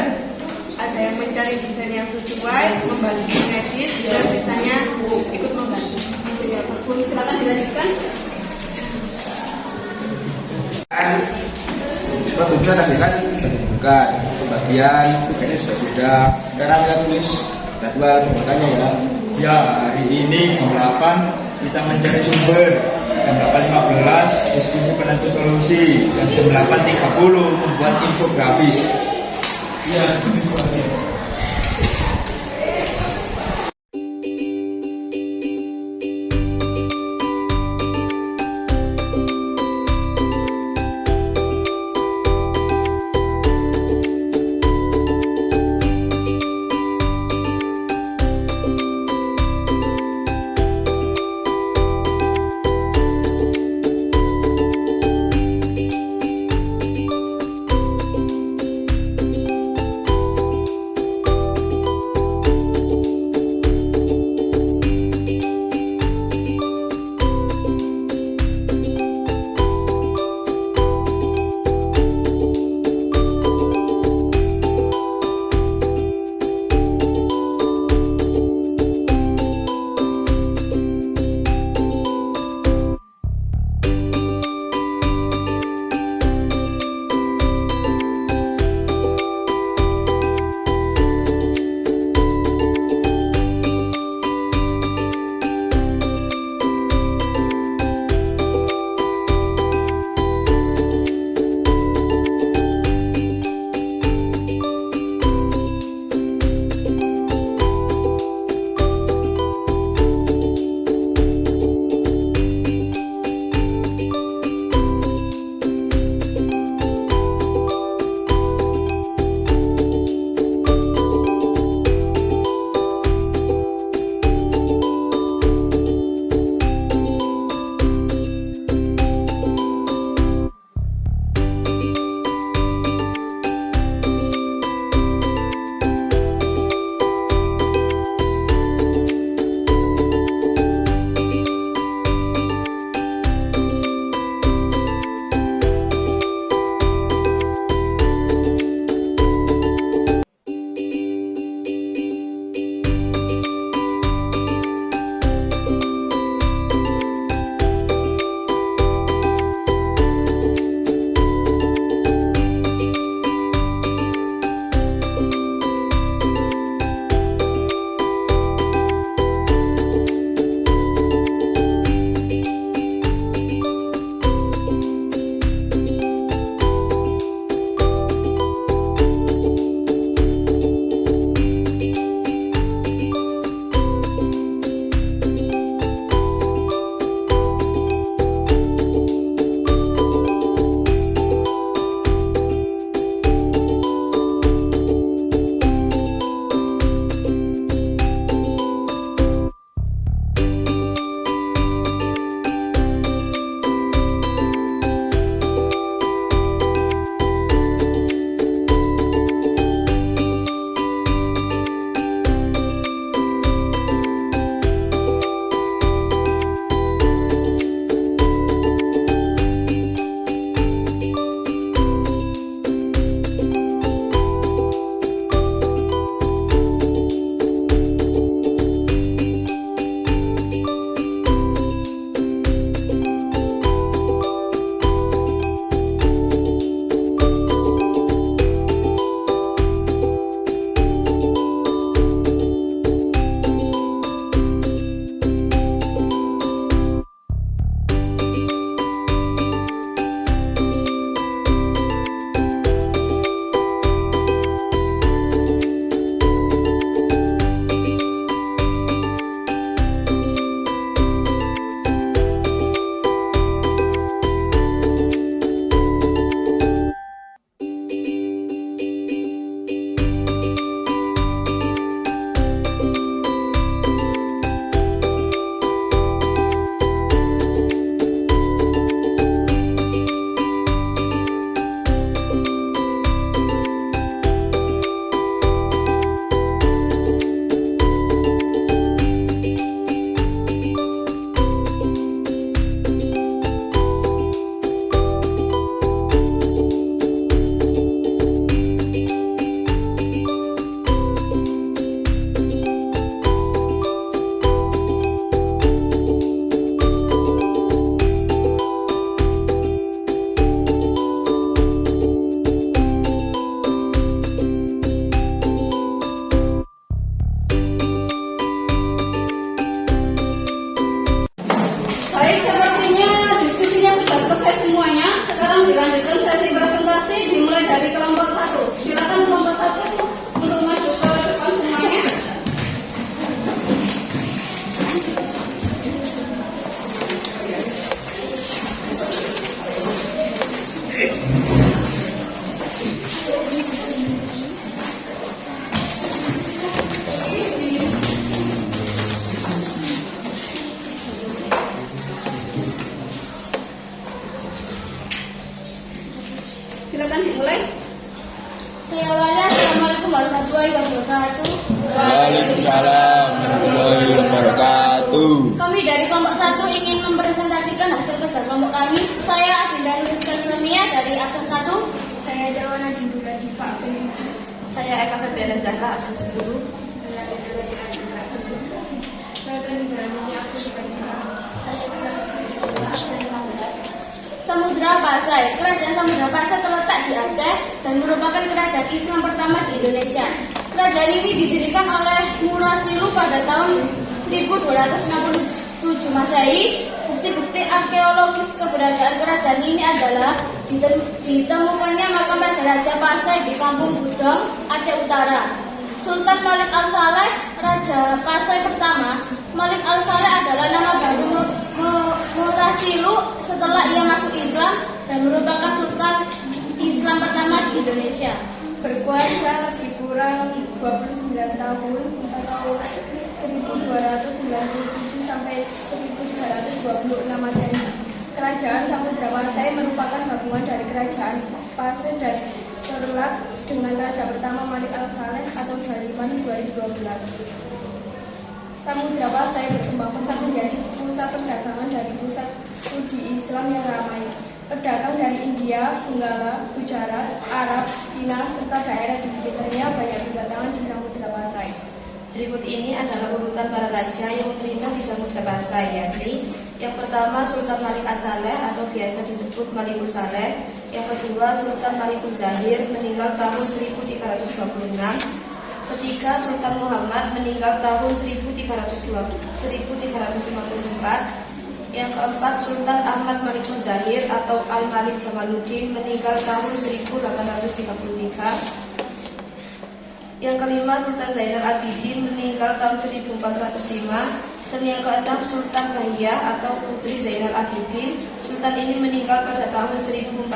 [SPEAKER 5] ada yang mencari desain yang sesuai, membantu edit, dan sisanya ikut membantu.
[SPEAKER 3] Ya, bagus. Silakan dilanjutkan.
[SPEAKER 8] Produk tadi kan bukan pembagian tugasnya sudah. Sekarang kita tulis jadwal pembagiannya ya.
[SPEAKER 2] Ya, hari ini jam 8 kita mencari sumber. Jam 8.15 diskusi penentu solusi. Dan jam 8.30 membuat infografis. Iya,
[SPEAKER 3] dari kelompok 1. Silakan kelompok 1 untuk maju ke depan semuanya. Silakan dimulai.
[SPEAKER 7] Saya awali. Assalamualaikum warahmatullahi wabarakatuh.
[SPEAKER 8] Waalaikumsalam warahmatullahi wabarakatuh.
[SPEAKER 7] Kami dari kelompok 1 ingin mempresentasikan hasil kerja kelompok kami. Saya Adinda Nuliska Islamia dari absen 1.
[SPEAKER 4] Saya Jawana Dindura Diva absen 7.
[SPEAKER 7] Saya Eka Febriana Zahra absen 10.
[SPEAKER 4] Saya Adinda Diva absen 7. Saya Pranida Nini absen 3. Saya Pranida absen 16.
[SPEAKER 7] Samudra Pasai. Kerajaan Samudra Pasai terletak di Aceh dan merupakan kerajaan Islam pertama di Indonesia. Kerajaan ini didirikan oleh Murasilu pada tahun 1267 Masehi. Bukti-bukti arkeologis keberadaan kerajaan ini adalah ditemukannya makam Raja Pasai di Kampung Budong, Aceh Utara. Sultan Malik Al-Saleh, Raja Pasai pertama. Malik Al-Saleh adalah nama baru Murasilu setelah ia masuk Islam dan merupakan Sultan Islam pertama di Indonesia.
[SPEAKER 4] Berkuasa lebih kurang 29 tahun atau 1297 sampai 1326 Masehi. Kerajaan Samudra Pasai merupakan gabungan dari kerajaan Pasai dan Terlak dengan raja pertama Malik Al-Saleh atau Haliman 2012. Samudra Pasai berkembang pesat menjadi pusat perdagangan dari pusat studi Islam yang ramai. Pedagang dari India, Benggala, Gujarat, Arab, Cina, serta daerah di sekitarnya banyak berdatangan di Samudra Pasai.
[SPEAKER 9] Berikut ini adalah urutan para raja yang memerintah di Samudra Pasai, yakni yang pertama Sultan Malik As-Saleh atau biasa disebut Malikus Saleh, yang kedua Sultan Malikus Zahir meninggal tahun 1326, ketiga Sultan Muhammad meninggal tahun 1354, yang keempat Sultan Ahmad Malikus Zahir atau Al-Malik Jamaluddin meninggal tahun 1833. Yang kelima Sultan Zainal Abidin meninggal tahun 1405, dan yang keenam Sultan Bahiyah atau Putri Zainal Abidin. Sultan ini meninggal pada tahun 1428.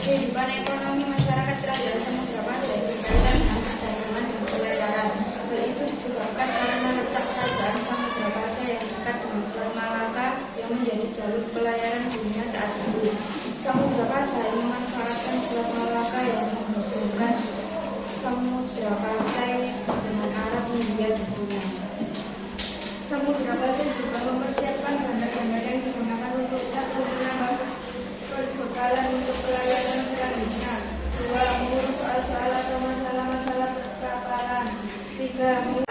[SPEAKER 4] Kehidupan ekonomi masyarakat kerajaan Samudra Pasai berkaitan dengan perdagangan dan pelayaran. Hal itu disebabkan karena letak kerajaan Samudra Pasai yang dekat dengan Selat Malaka yang menjadi jalur pelayaran dunia saat itu. Samudra Pasai memanfaatkan Selat Malaka yang menghubungkan Samudra Pasai dengan Arab, India, dan Cina. Samudra Pasai juga mempersiapkan bandar-bandar yang digunakan untuk satu menambah perbekalan untuk pelayaran selanjutnya. Dua, mengurus soal-soal atau masalah-masalah kapal. Tiga, kehidupan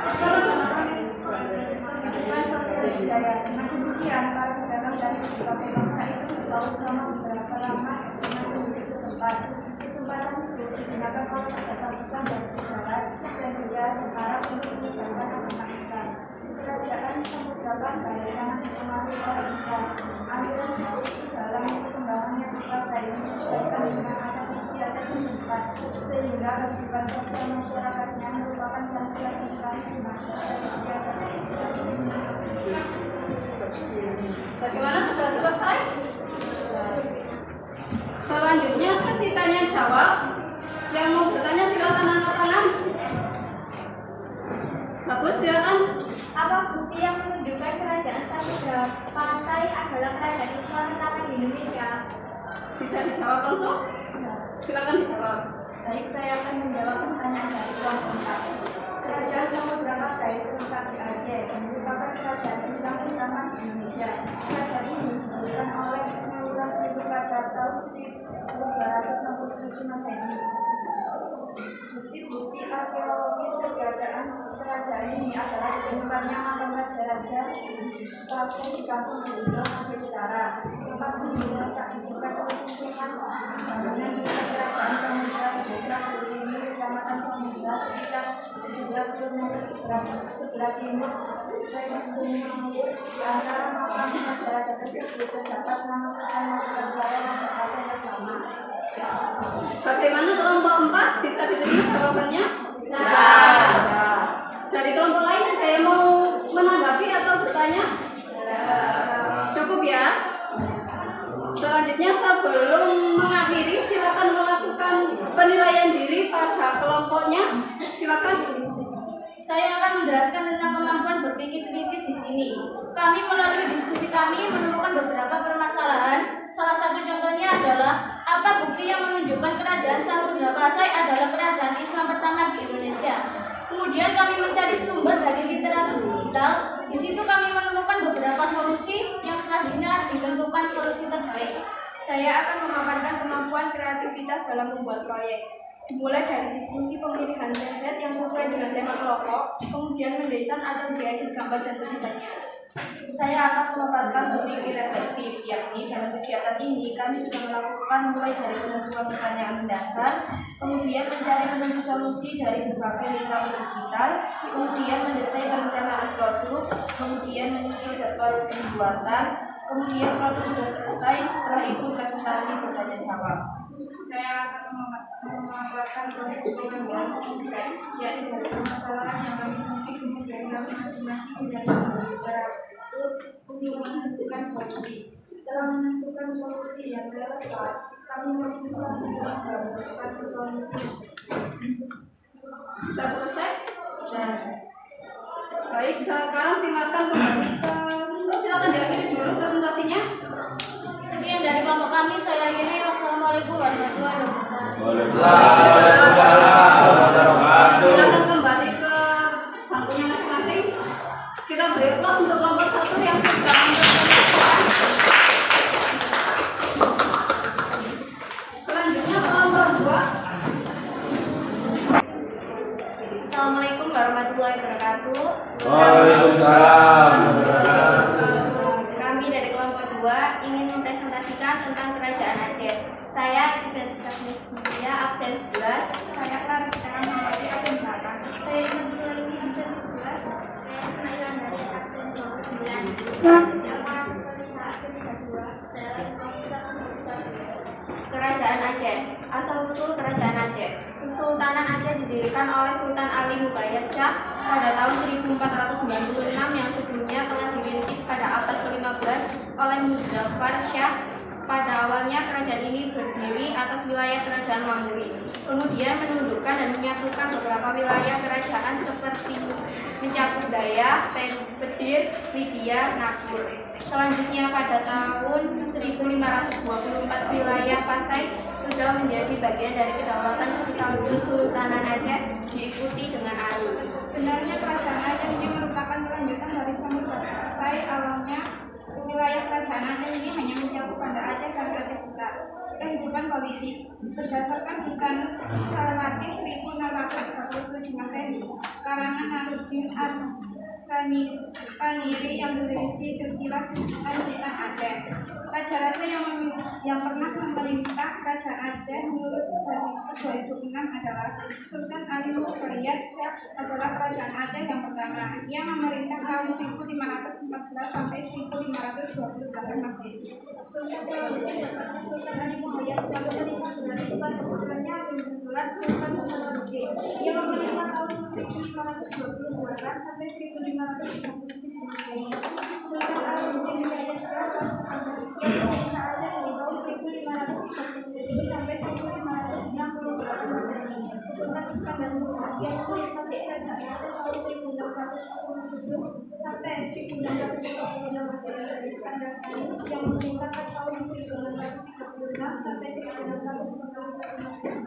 [SPEAKER 4] sosial budaya. Dengan demikian, para pedagang dari berbagai bangsa itu bergaul selama beberapa lama dengan penduduk setempat. Kesempatan itu digunakan oleh bangsa dari barat, Asia, dan Arab untuk menyebarkan agama Islam. Kerajaan Samudra Pasai sangat dipengaruhi oleh Islam. Aliran suku itu dalam perkembangannya di Pasai menyesuaikan dengan adat istiadat setempat, sehingga kehidupan sosial masyarakatnya merupakan khasiat Islam dengan istiadat setempat.
[SPEAKER 3] Bagaimana, sudah selesai? Selanjutnya sesi tanya jawab. Yang mau bertanya silakan angkat tangan. Bagus, silakan.
[SPEAKER 4] Apa bukti yang menunjukkan kerajaan Samudra Pasai adalah kerajaan Islam pertama di Indonesia?
[SPEAKER 3] Bisa dijawab langsung? Silakan dijawab.
[SPEAKER 4] Baik, saya akan menjawab pertanyaan dari kelompok 4. Kerajaan Samudra Pasai terletak di Aceh dan merupakan kerajaan Islam pertama di Indonesia. Kerajaan ini didirikan oleh Murasilu pada tahun 1267 Masehi. Bukti-bukti arkeologis keberadaan kerajaan ini adalah ditemukannya makam raja-raja Pasai di Kampung Budong, Aceh Utara. Tempat ini terletak di dekat permukiman bangunan milik kerajaan Samudra di desa Kulini, Kecamatan Samudra, sekitar 17 km sebelah timur Sungai. Di antara makam raja-raja tersebut terdapat nama Sultan Malik Al-Saleh, Raja Pasai,
[SPEAKER 3] Bagaimana kelompok 4? Bisa diterima jawabannya? Bisa. Dari kelompok lain ada yang mau menanggapi atau bertanya? Cukup ya. Selanjutnya sebelum mengakhiri silakan melakukan penilaian diri pada kelompoknya. Silakan.
[SPEAKER 7] Saya akan menjelaskan tentang kemampuan berpikir kritis di sini. Kami melalui diskusi kami menemukan beberapa permasalahan. Salah satu contohnya adalah apa bukti yang menunjukkan kerajaan Samudra Pasai adalah kerajaan Islam pertama di Indonesia. Kemudian kami mencari sumber dari literatur digital. Di situ kami menemukan beberapa solusi yang selanjutnya ditentukan solusi terbaik.
[SPEAKER 4] Saya akan memaparkan kemampuan kreativitas dalam membuat proyek. Dimulai dari diskusi pemilihan template yang sesuai dengan tema kelompok, kemudian mendesain atau diedit gambar dan tulisannya. Saya akan memaparkan berpikir efektif, yakni dalam kegiatan ini kami sudah melakukan mulai dari penentuan pertanyaan mendasar, kemudian mencari menemu solusi dari berbagai literatur digital, kemudian mendesain perencanaan produk, kemudian menyusun jadwal pembuatan, kemudian produk sudah selesai, setelah itu presentasi bertanya jawab. Saya akan memaparkan proses pengambilan keputusan, yakni dari permasalahan yang kami temui kemudian kami masing-masing menjadi literatur untuk menentukan solusi. Setelah menentukan solusi yang relevan, kami memutuskan untuk melakukan solusi.
[SPEAKER 3] Sudah selesai?
[SPEAKER 4] Sudah.
[SPEAKER 3] Baik, sekarang silakan kembali ke silakan diakhiri dulu presentasinya.
[SPEAKER 7] Sekian dari kelompok kami. Saya akhiri. Wassalamualaikum warahmatullahi wabarakatuh.
[SPEAKER 3] Silakan kembali ke bangkunya masing-masing. Kita beri aplaus untuk kelompok 1 yang sudah mengerjakan. Selanjutnya kelompok 2.
[SPEAKER 9] Assalamualaikum warahmatullahi wabarakatuh.
[SPEAKER 8] Waalaikumsalam.
[SPEAKER 9] Kami dari kelompok 2 ingin mempresentasikan tentang Kerajaan Aceh. Saya Ibn absen 11.
[SPEAKER 4] Saya Clara sekarang mengambil absen 8.
[SPEAKER 9] Saya Ibn Sulaimi absen 12.
[SPEAKER 4] Saya Ismail dari absen 29.
[SPEAKER 9] Saya Farah Solihah absen 32. Kerajaan Aceh. Asal-usul Kerajaan Aceh. Kesultanan Aceh didirikan oleh Sultan Ali Mubayyad Shah pada tahun 1496 yang sebelumnya telah dirintis pada abad ke-15 oleh Muzaffar Shah. Pada awalnya kerajaan ini berdiri atas wilayah kerajaan Mamluk, kemudian menundukkan dan menyatukan beberapa wilayah kerajaan seperti mencakup Dayak, Bedir, Libya, Nakhul. Selanjutnya pada tahun 1524 wilayah Pasai sudah menjadi bagian dari kedaulatan Kesultanan Aceh diikuti dengan alur.
[SPEAKER 4] Sebenarnya kerajaan Aceh ini merupakan kelanjutan dari Samudra Pasai. Awalnya wilayah kerajaan Aceh ini hanya mencakup Banda Aceh dan Aceh Besar. Kehidupan politik berdasarkan Hispanus Salatin 1637 Masehi, karangan Naruddin Paniri yang berisi silsilah Sultan Aceh. Raja Aceh yang pernah memerintah kerajaan Aceh menurut Hadits 2006 adalah Sultan Ali Mubayyad Shah adalah kerajaan Aceh yang pertama. Ia memerintah tahun 1514 sampai 1528 Masehi. Sultan Ali Mubayyad Shah memerintah dari putranya Sultan Salahuddin. Ia memerintah tahun 1522 sampai 1537 Masehi. Sultan Ali Mubayyad Shah pemerintah Aceh dari tahun 1537 sampai 1568 Masehi. Sultan Iskandar Muda yang memerintah kerajaan Aceh tahun 1607 sampai 1936 Masehi. Iskandar Ali yang memerintah tahun 1636 sampai 1951 Masehi.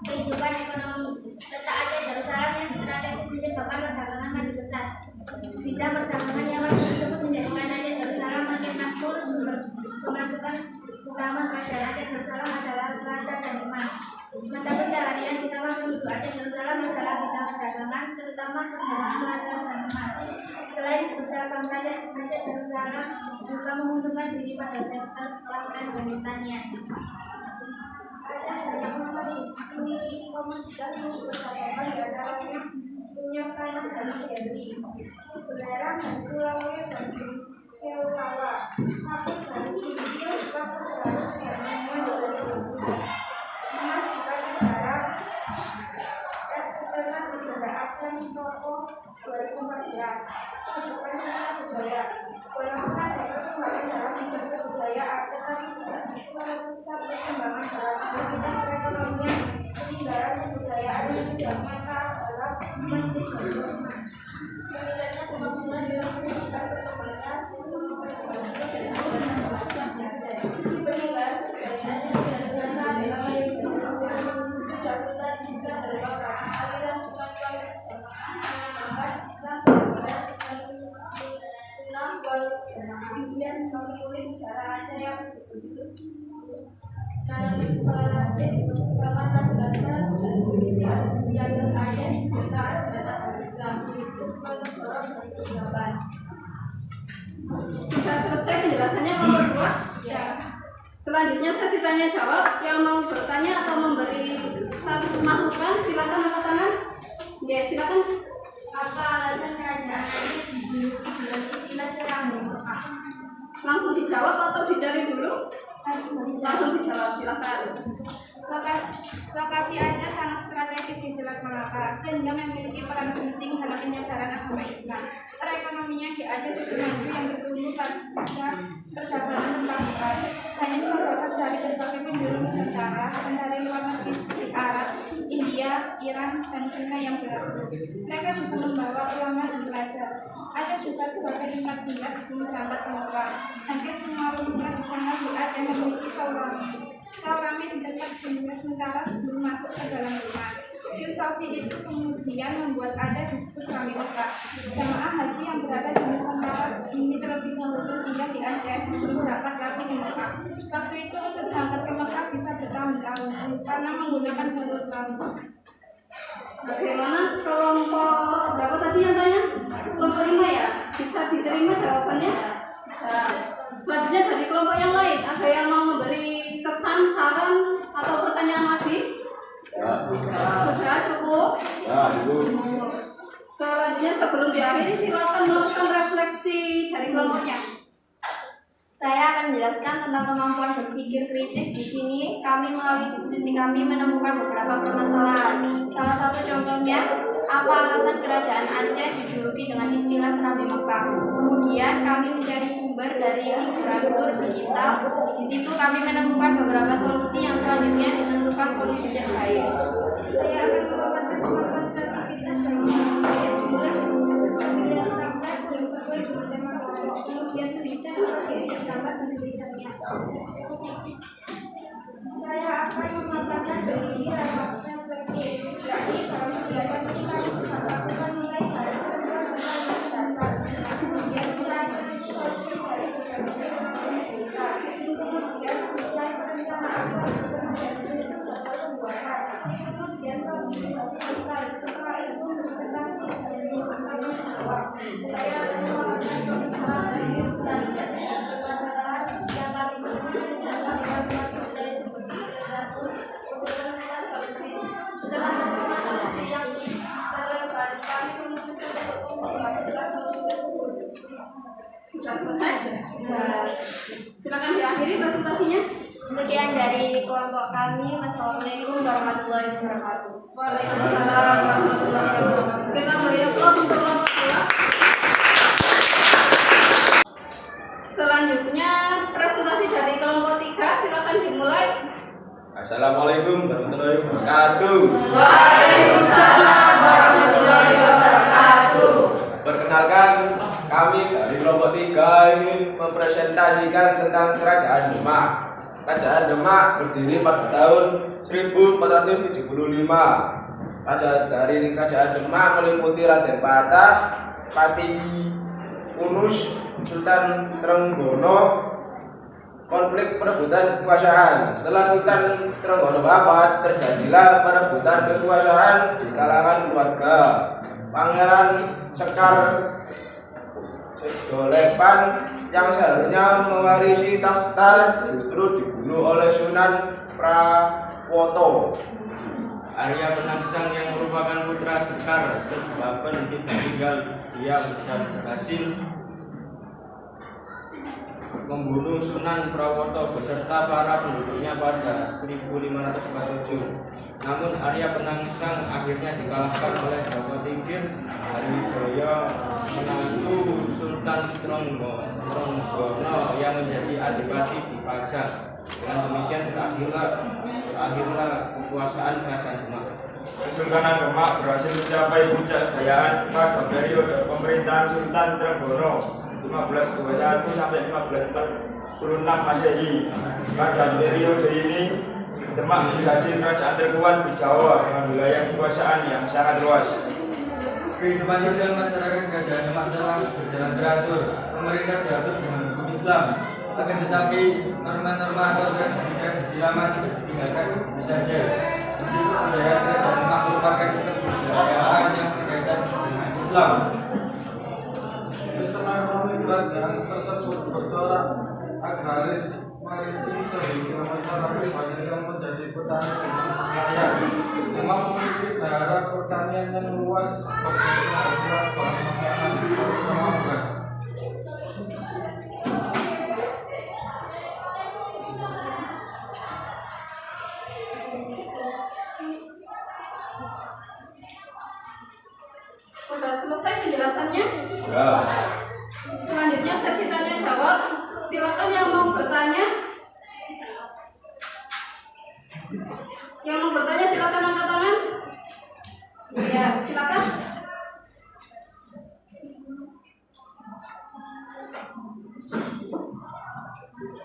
[SPEAKER 7] Kehidupan ekonomi. Letak Aceh Darussalam yang strategis menyebabkan perdagangan maju pesat. Bidang perdagangan yang maju tersebut menjadikan Aceh Darussalam makin makmur. Sumber pemasukan utama kerajaan Aceh Darussalam adalah lada dan emas. Mata pencaharian utama penduduk Aceh Darussalam adalah bidang perdagangan, terutama perdagangan lada dan emas. Selain berdagang, Aceh Darussalam juga menguntungkan diri pada sektor kelautan dan pertanian.
[SPEAKER 4] Aceh banyak memiliki komoditas yang bervariasi, di antaranya minyak tanah dan jeli, belerang dan kulawaya dan keulawa, kapur dan sintil, kapur dan siananya dan keras. Kehidupan budaya walaupun ada perkembangan dalam bidang kebudayaan, tetapi tidak bisa merusak perkembangan dalam aktivitas perekonomian, peninggalan kebudayaan yang tidak nyata dalam masjid dan rumah. Meningkatnya kemampuan dalam pendidikan perkembangan sistem peninggalan kebudayaan yang tidak nyata dalam sudah Sultan Islam berbakat aliran cuan-cuan mengangkat Islam berbakat Sunnah wal kemudian menulis sejarah Aceh yang Salatin Kamatan Bahasa dan Polisi yang Aceh serta sejarah Islam mendorong persiapan.
[SPEAKER 3] Sudah selesai penjelasannya nomor 2? Ya. Selanjutnya sesi tanya jawab. Yang mau bertanya atau memberi masukan silakan angkat tangan. Ya, silakan.
[SPEAKER 4] Apa alasan kerajaan Aceh dijuluki dengan istilah Serambi Mekah?
[SPEAKER 3] Langsung dijawab atau dicari dulu? Langsung dijawab, silakan.
[SPEAKER 4] Lokasi Aceh sangat strategis di Selat Malaka sehingga memiliki peran penting dalam penyebaran agama Islam. Perekonomian di Aceh cukup maju yang bertumbuh pada perdagangan terbuka. Banyak saudagar dari berbagai penjuru Nusantara dan dari luar negeri seperti Arab, India, Iran, dan China yang berlaku. Mereka juga membawa ulama dan pelajar. Aceh juga sebagai tempat singgah sebelum berangkat ke Mekah. Hampir semua rumah tradisional di Aceh memiliki saurami. Saurami didapat hingga sementara sebelum masuk ke dalam rumah. Filosofi itu kemudian membuat Aceh disebut Serambi Mekah. Jamaah haji yang berada di Nusantara ini terlebih dahulu singgah di Aceh sebelum berangkat lagi ke Mekah. Waktu itu untuk berangkat ke Mekah bisa bertahun-tahun karena menggunakan jalur laut.
[SPEAKER 3] Bagaimana kelompok berapa tadi yang tanya? Kelompok 5 ya? Bisa diterima jawabannya? Bisa. Selanjutnya dari kelompok yang lain, ada yang mau memberi kesan, saran, atau pertanyaan lagi? Sudah cukup?
[SPEAKER 8] Ya, cukup.
[SPEAKER 3] Selanjutnya sebelum diakhiri silakan melakukan refleksi dari kelompoknya.
[SPEAKER 9] Saya akan menjelaskan tentang kemampuan berpikir kritis. Di sini kami melalui diskusi kami menemukan beberapa permasalahan. Salah satu contohnya, apa alasan kerajaan Aceh dijuluki dengan istilah Serambi Mekah. Kemudian kami mencari sumber dari literatur digital. Di situ kami menemukan beberapa solusi yang selanjutnya ditentukan solusi terbaik.
[SPEAKER 4] Saya akan memaparkan kemampuan kreativitas dan kemampuan yang dimulai dari sesuatu yang terangkat dan sesuai dengan tema pokok. Kemudian bisa sebagai gambar dan tulisannya. Saya akan memaparkan begini rapatnya seperti yakni para pelajar kita melakukan mulai dari dasar. Kemudian mulai dari solusi dari berbagai sampai kita. Kemudian mulai perencanaan pembuatan. Kemudian selesai setelah itu presentasi dan tanggung jawab. Saya akan melakukan pertanyaan dari selanjutnya permasalahan yang kami temui dan kami masing-masing dari seperti literatur untuk menemukan solusi. Setelah menemukan solusi yang relevan, kami memutuskan untuk membuat solusi tersebut.
[SPEAKER 3] Sudah selesai? Silakan diakhiri presentasinya.
[SPEAKER 9] Sekian dari kelompok kami. Wassalamualaikum warahmatullahi wabarakatuh.
[SPEAKER 3] Waalaikumsalam warahmatullahi wabarakatuh. Kita beri aplaus untuk kelompok 2. Selanjutnya presentasi dari kelompok 3, silakan dimulai.
[SPEAKER 8] Assalamualaikum warahmatullahi wabarakatuh.
[SPEAKER 3] Waalaikumsalam warahmatullahi wabarakatuh.
[SPEAKER 8] Perkenalkan, kami dari kelompok 3 ingin mempresentasikan tentang Kerajaan Demak. Kerajaan Demak berdiri pada tahun 1475. Raja dari Kerajaan Demak meliputi Raden Patah, Pati Unus, Sultan Trenggono. Konflik perebutan kekuasaan. Setelah Sultan Trenggono wafat, terjadilah perebutan kekuasaan di kalangan keluarga. Pangeran Sekar Dolepan yang seharusnya mewarisi takhta justru dibunuh oleh Sunan Prawoto.
[SPEAKER 2] Arya Penangsang yang merupakan putra Sekar sebabkan ditinggal diam dan berhasil
[SPEAKER 8] membunuh Sunan Prawoto beserta para penduduknya pada 1547. Namun Arya Penangsang akhirnya dikalahkan oleh Joko Tingkir Hariwijaya, menantu Sultan Trenggono yang menjadi adipati di Pajang. Dengan demikian berakhirlah kekuasaan Kerajaan Demak.
[SPEAKER 2] Kesultanan Demak berhasil mencapai puncak kejayaan pada periode pemerintahan Sultan Trenggono 1521 sampai 1546 Masehi. Pada periode ini Demak menjadi kerajaan terkuat di Jawa dengan wilayah kekuasaan yang sangat luas.
[SPEAKER 10] Kehidupan sosial masyarakat Kerajaan Demak telah berjalan teratur. Pemerintah diatur dengan hukum Islam. Akan tetapi norma-norma atau tradisi-tradisi lama tidak ditinggalkan begitu saja. Meskipun budaya Kerajaan Demak merupakan kebudayaan yang berkaitan dengan Islam.
[SPEAKER 11] Sistem ekonomi kerajaan tersebut bercorak agraris maritim sehingga masyarakat banyak yang menjadi petani dan nelayan. Demak memiliki daerah pertanian yang luas seperti penghasilan bahan makanan terutama beras.
[SPEAKER 3] Sudah selesai penjelasannya?
[SPEAKER 8] Ya.
[SPEAKER 3] Selanjutnya sesi tanya jawab. Silakan yang mau bertanya. Yang mau bertanya silakan angkat tangan. Ya, silakan.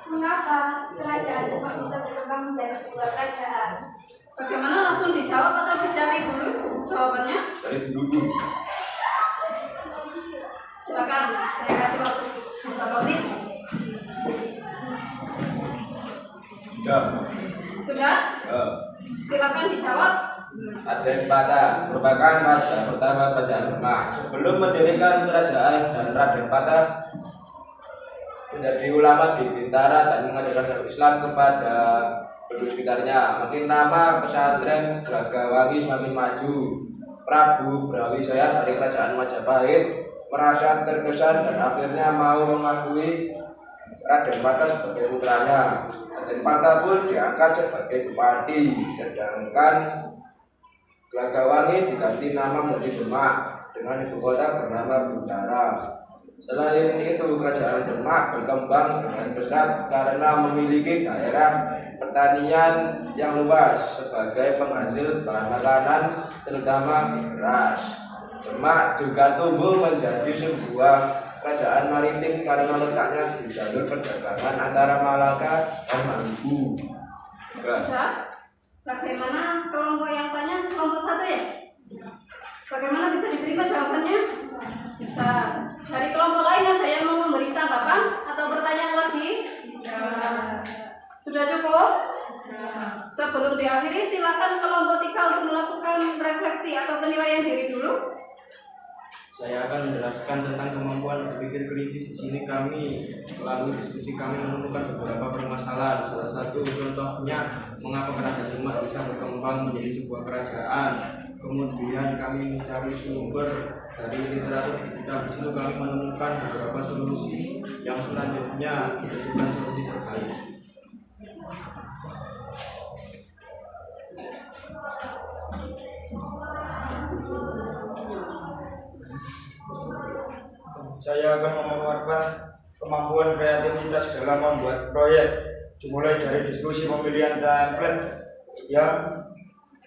[SPEAKER 4] Mengapa kerajaan Demak bisa berkembang menjadi sebuah kerajaan?
[SPEAKER 3] Bagaimana, langsung dijawab atau dicari dulu jawabannya?
[SPEAKER 8] Dari dulu.
[SPEAKER 3] Silakan, saya kasih waktu beberapa menit.
[SPEAKER 8] Ya.
[SPEAKER 3] Sudah?
[SPEAKER 8] Ya.
[SPEAKER 3] Silakan dijawab.
[SPEAKER 8] Raden Patah merupakan raja pertama Kerajaan Demak. Sebelum mendirikan kerajaan dan Raden Patah menjadi ulama di Bintara dan mengajarkan Islam kepada penduduk sekitarnya. Makin lama pesantren Gragawangi semakin maju. Prabu Brawijaya dari Kerajaan Majapahit merasa terkesan dan akhirnya mau mengakui Raden Patah sebagai putranya. Raden Patah pun diangkat sebagai bupati, sedangkan Gragawangi diganti nama menjadi Demak dengan ibu kota bernama Bintara. Selain itu, Kerajaan Demak berkembang dengan pesat karena memiliki daerah pertanian yang luas sebagai penghasil bahan makanan, terutama beras. Demak juga tumbuh menjadi sebuah kerajaan maritim karena letaknya di jalur perdagangan antara Malaka dan Maluku.
[SPEAKER 3] Sudah? Bagaimana kelompok yang tanya? Kelompok satu ya? Bagaimana bisa diterima jawabannya? Bisa. Dari kelompok lain ada yang mau memberi tanggapan atau pertanyaan lagi? Ya. Sudah cukup? Ya. Sebelum diakhiri, silakan kelompok 3 untuk melakukan refleksi atau penilaian diri dulu.
[SPEAKER 8] Saya akan menjelaskan tentang kemampuan berpikir kritis. Di sini kami melalui diskusi kami menemukan beberapa permasalahan. Salah satu contohnya mengapa Kerajaan Demak bisa berkembang menjadi sebuah kerajaan. Kemudian kami mencari sumber dari literatur kita. Di situ kami menemukan beberapa solusi yang selanjutnya dijadikan solusi terbaik.
[SPEAKER 2] Saya akan memaparkan kemampuan kreativitas dalam membuat proyek, dimulai dari diskusi pemilihan template yang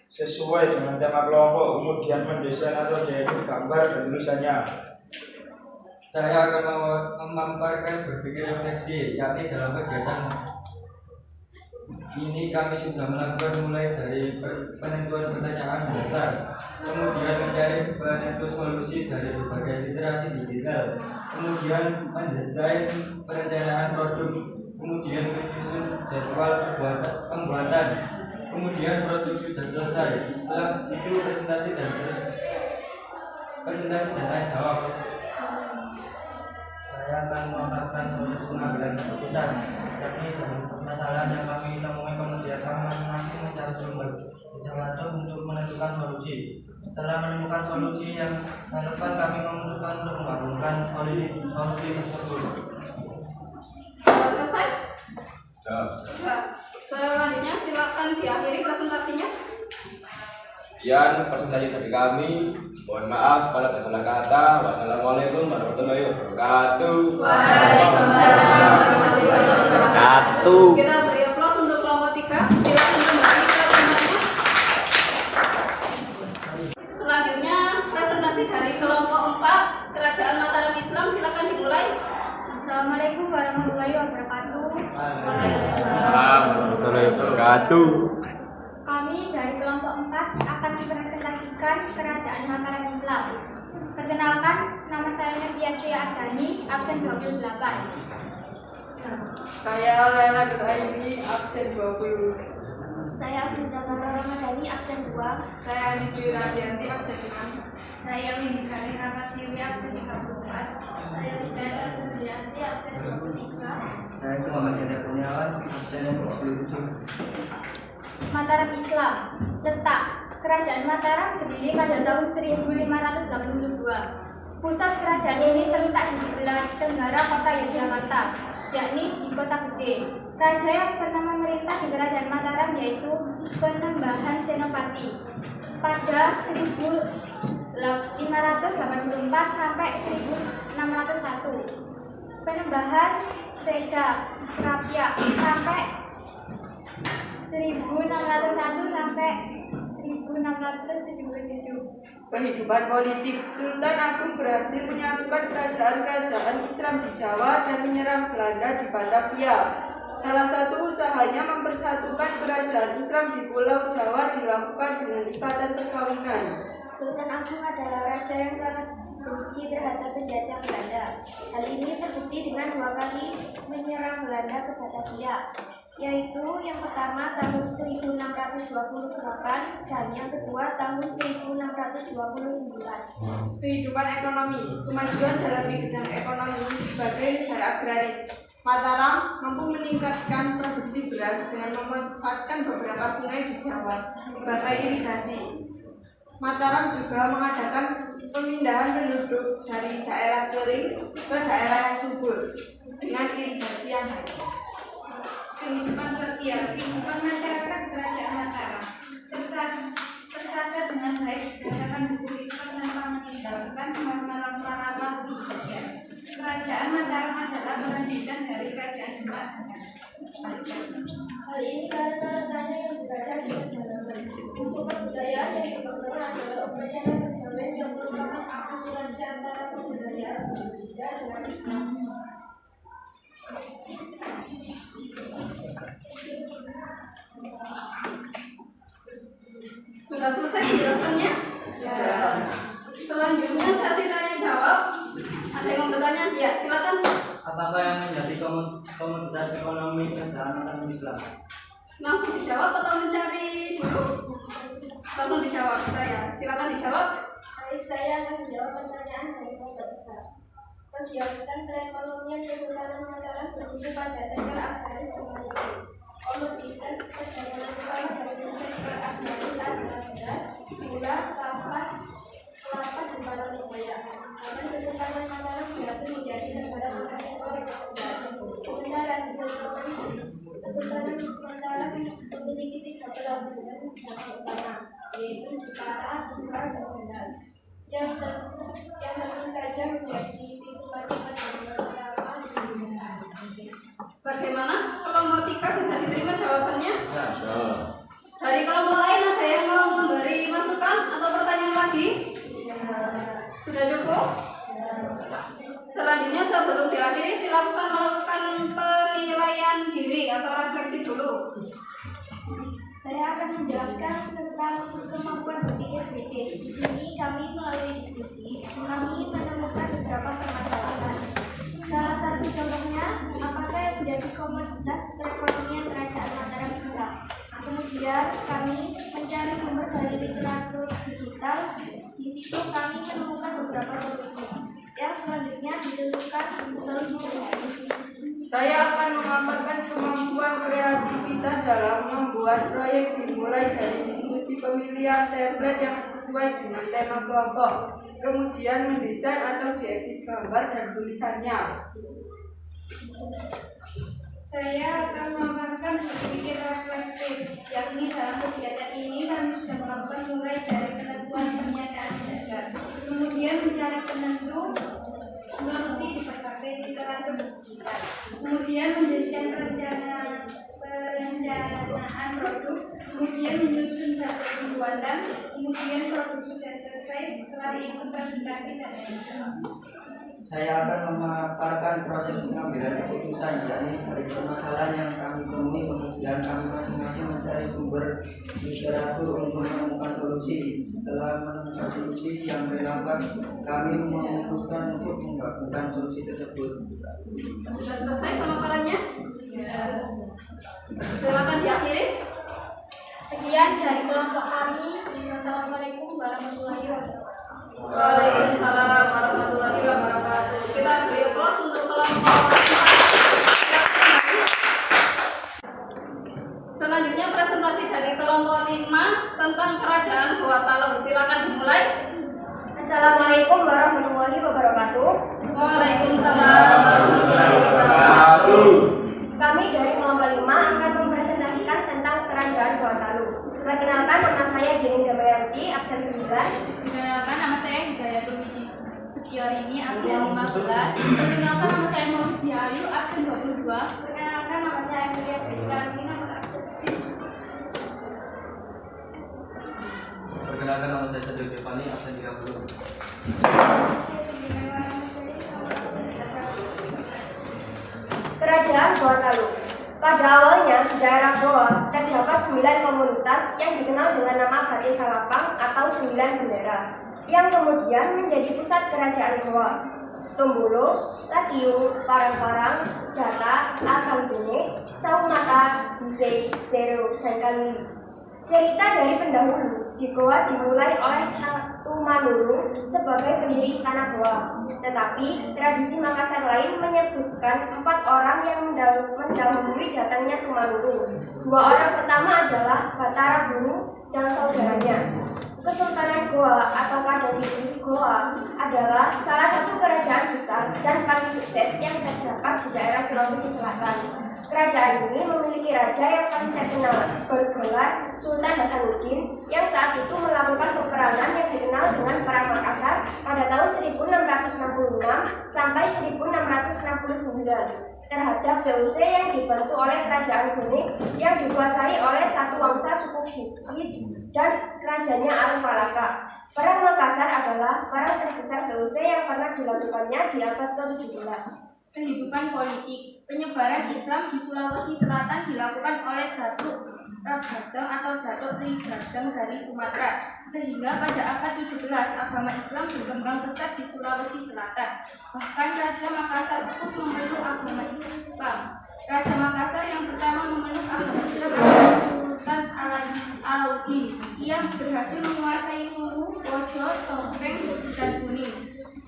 [SPEAKER 2] sesuai dengan tema kelompok, kemudian mendesain atau diedit gambar dan tulisannya.
[SPEAKER 10] Saya akan memaparkan berpikir refleksi, yakni dalam kegiatan ini kami sudah melakukan mulai dari penentuan pertanyaan dasar, kemudian mencari penentu solusi dari berbagai literasi digital, kemudian mendesain perencanaan produk, kemudian menyusun jadwal pembuatan, kemudian produk sudah selesai. Setelah itu presentasi dan tanya jawab.
[SPEAKER 11] Saya akan memaparkan proses pengambilan keputusan, yakni dari permasalahan yang kami temui, kemudian kami masing-masing mencari sumber satu untuk menentukan solusi. Setelah menemukan solusi yang relevan, kami memutuskan untuk menggabungkan solusi tersebut.
[SPEAKER 3] Selanjutnya silakan diakhiri presentasinya.
[SPEAKER 8] Sekian presentasi dari kami. Mohon maaf kalau ada salah kata. Wassalamualaikum warahmatullahi wabarakatuh.
[SPEAKER 3] Waalaikumsalam warahmatullahi wabarakatuh. Kita beri aplaus untuk kelompok 3. Silakan kembali ke tempatnya. Selanjutnya presentasi dari kelompok 4 Kerajaan Mataram Islam. Silakan dimulai.
[SPEAKER 4] Assalamualaikum warahmatullahi wabarakatuh.
[SPEAKER 8] Waalaikumsalam warahmatullahi wabarakatuh.
[SPEAKER 4] Kami dari kelompok 4 akan mempresentasikan Kerajaan Mataram Islam. Perkenalkan, nama saya Neviatria Ardani, absen 28.
[SPEAKER 5] Saya Lela Nuraini, absen 20.
[SPEAKER 4] Saya Afriza Zahra Ramadhani, absen 2.
[SPEAKER 5] Saya Nisbi Radianti, absen 6.
[SPEAKER 4] Saya Windy Kali Ramasiwi, absen 34. Saya Widaya Nurdianti, absen 23.
[SPEAKER 10] Saya Muhammad Jaya Kurniawan, absen 27.
[SPEAKER 4] Mataram Islam. Letak Kerajaan Mataram berdiri pada tahun 1582. Pusat kerajaan ini terletak di sebelah tenggara kota Yogyakarta, yakni di Kota Gede. Raja yang pernah memerintah di Kerajaan Mataram yaitu Penembahan Senopati pada 1584 sampai 1601. Penembahan Seda Rapia sampai 1601 sampai 1677.
[SPEAKER 5] Kehidupan politik. Sultan Agung berhasil menyatukan kerajaan-kerajaan Islam di Jawa dan menyerang Belanda di Batavia. Salah satu usahanya mempersatukan kerajaan Islam di Pulau Jawa dilakukan dengan ikatan perkawinan.
[SPEAKER 4] Sultan Agung adalah raja yang sangat benci terhadap penjajah Belanda. Hal ini terbukti dengan 2 kali menyerang Belanda ke Batavia, yaitu yang pertama tahun 1628 dan yang kedua tahun 1629.
[SPEAKER 5] Kehidupan ekonomi. Kemajuan dalam bidang ekonomi sebagai negara agraris. Mataram mampu meningkatkan produksi beras dengan memanfaatkan beberapa sungai di Jawa sebagai irigasi. Mataram juga mengadakan pemindahan penduduk dari daerah kering ke daerah yang subur dengan irigasi yang baik.
[SPEAKER 3] Kehidupan sosial. Kehidupan masyarakat Kerajaan Mataram tercatat dengan baik berdasarkan buku Islam tanpa meninggalkan norma-norma budaya. Kerajaan Mataram adalah kelanjutan dari Kerajaan Demak.
[SPEAKER 4] Hal ini karena letaknya yang berada di pedalaman. Buku kebudayaan yang dikembangkan adalah upacara perjalanan yang merupakan akumulasi antara kebudayaan Buddha dengan Islam.
[SPEAKER 3] Sudah selesai penjelasannya? Selanjutnya sesi tanya jawab. Ada yang mau bertanya? Ya, silakan.
[SPEAKER 10] Apakah yang menjadi komoditas ekonomi Kerajaan Mataram Islam?
[SPEAKER 3] Langsung dijawab atau mencari dulu? Langsung dijawab saya. Silakan dijawab.
[SPEAKER 4] Baik, saya akan menjawab pertanyaan dari kelompok 3. Kegiatan perekonomian Kesultanan Mataram berujung pada sektor agraris komoditas. Komoditas perdagangan utama dari sektor agraris adalah beras, gula, kapas, kelapa, dan palem jaya. Namun Kesultanan Mataram berhasil menjadi negara penghasil beras. Sementara di Kesultanan Mataram memiliki 3 pelabuhan utama, yaitu Jepara, Bungkal, dan Kendal. Yang tentu saja menjadi pintu masuk perdagangan utama di dunia.
[SPEAKER 3] Bagaimana? Kelompok 3 bisa diterima jawabannya? Dari kelompok lain ada yang mau memberi masukan atau pertanyaan lagi? Sudah cukup? Selanjutnya sebelum diakhiri silakan melakukan penilaian diri atau refleksi dulu.
[SPEAKER 4] Saya akan menjelaskan tentang kemampuan berpikir kritis. Di sini kami melalui diskusi, kami menemukan beberapa permasalahan. Salah satu contohnya, apakah yang menjadi komoditas perekonomian Kerajaan Mataram Islam? Kemudian kami mencari sumber dari literatur digital. Di situ kami menemukan beberapa solusi. Yang selanjutnya ditentukan solusi terbaik.
[SPEAKER 5] Saya akan memaparkan kemampuan kreativitas dalam membuat proyek dimulai dari diskusi pemilihan template yang sesuai dengan tema kelompok, kemudian mendesain atau diedit gambar dan tulisannya.
[SPEAKER 4] Saya akan memaparkan berpikir reflektif, yakni dalam kegiatan ini kami sudah melakukan mulai dari penentuan pernyataan dasar, kemudian mencari penentu solusi di berbagai literatur digital, kemudian mendesain perencanaan produk, kemudian menyusun data pembuatan, kemudian produk sudah selesai, setelah itu presentasi dan editor.
[SPEAKER 12] Saya akan memaparkan proses pengambilan keputusan, yakni dari permasalahan yang kami temui, kemudian kami masing-masing mencari sumber literatur untuk menemukan solusi. Setelah menemukan solusi yang relevan, kami memutuskan untuk menggabungkan solusi tersebut.
[SPEAKER 3] Sudah selesai pemaparannya? Silakan diakhiri.
[SPEAKER 4] Sekian dari kelompok kami. Wassalamualaikum warahmatullahi wabarakatuh.
[SPEAKER 3] Waalaikumsalam warahmatullahi wabarakatuh. Kita beri aplaus untuk kelompok. Selanjutnya presentasi dari kelompok 5 tentang kerajaan Goa Talung. Silakan dimulai.
[SPEAKER 4] Assalamualaikum warahmatullahi wabarakatuh.
[SPEAKER 3] Waalaikumsalam warahmatullahi wabarakatuh.
[SPEAKER 4] Kami dari kelompok 5 akan mempresentasikan tentang kerajaan Goa Talung. Perkenalkan, nama saya Dining Damayanti, absen 9.
[SPEAKER 7] Perkenalkan, nama saya Hidayatul Wiji Setiorini, absen 15. Perkenalkan, nama saya Maudi Ayu, absen 22.
[SPEAKER 4] Perkenalkan, nama saya Emilia Priska Lumina, absen 10.
[SPEAKER 10] Perkenalkan, nama saya Sadil Devani, absen 30.
[SPEAKER 4] Kerajaan Goa Talung. Pada awalnya, di daerah Goa terdapat 9 komunitas yang dikenal dengan nama Bate Salapang atau 9 bendera, yang kemudian menjadi pusat kerajaan Goa. Tombolo, Latiung, Parang-Parang, Data, Akangjene, Saumata, Bisei, Sero, dan Kalili. Cerita dari pendahulu di Goa dimulai oleh Tumanuru sebagai pendiri istana Goa. Tetapi tradisi Makassar lain menyebutkan 4 orang yang mendahului datangnya Tumanuru. 2 orang pertama adalah Batara Bulu dan saudaranya. Kesultanan Goa atau Kadadigus Goa adalah salah satu kerajaan besar dan paling sukses yang terdapat di daerah Sulawesi Selatan. Kerajaan ini memiliki raja yang paling terkenal, bergelar Sultan Hasanuddin, yang saat itu melakukan peperangan yang dikenal dengan Perang Makassar pada tahun 1666 sampai 1669 terhadap VOC yang dibantu oleh Kerajaan Bonik yang dikuasai oleh satu wangsa suku Bugis dan rajanya Arupalaka. Perang Makassar adalah perang terbesar VOC yang pernah dilakukannya di abad ke-17.
[SPEAKER 7] Kehidupan politik. Penyebaran Islam di Sulawesi Selatan dilakukan oleh Datuk Ragadang atau Datuk Rigadang dari Sumatera, sehingga pada abad 17 agama Islam berkembang pesat di Sulawesi Selatan. Bahkan Raja Makassar pun memeluk agama Islam. Raja Makassar yang pertama memeluk agama Islam adalah Sultan Alauddin. Ia berhasil menguasai Hulu, Wojo, Topeng, dan Kuning.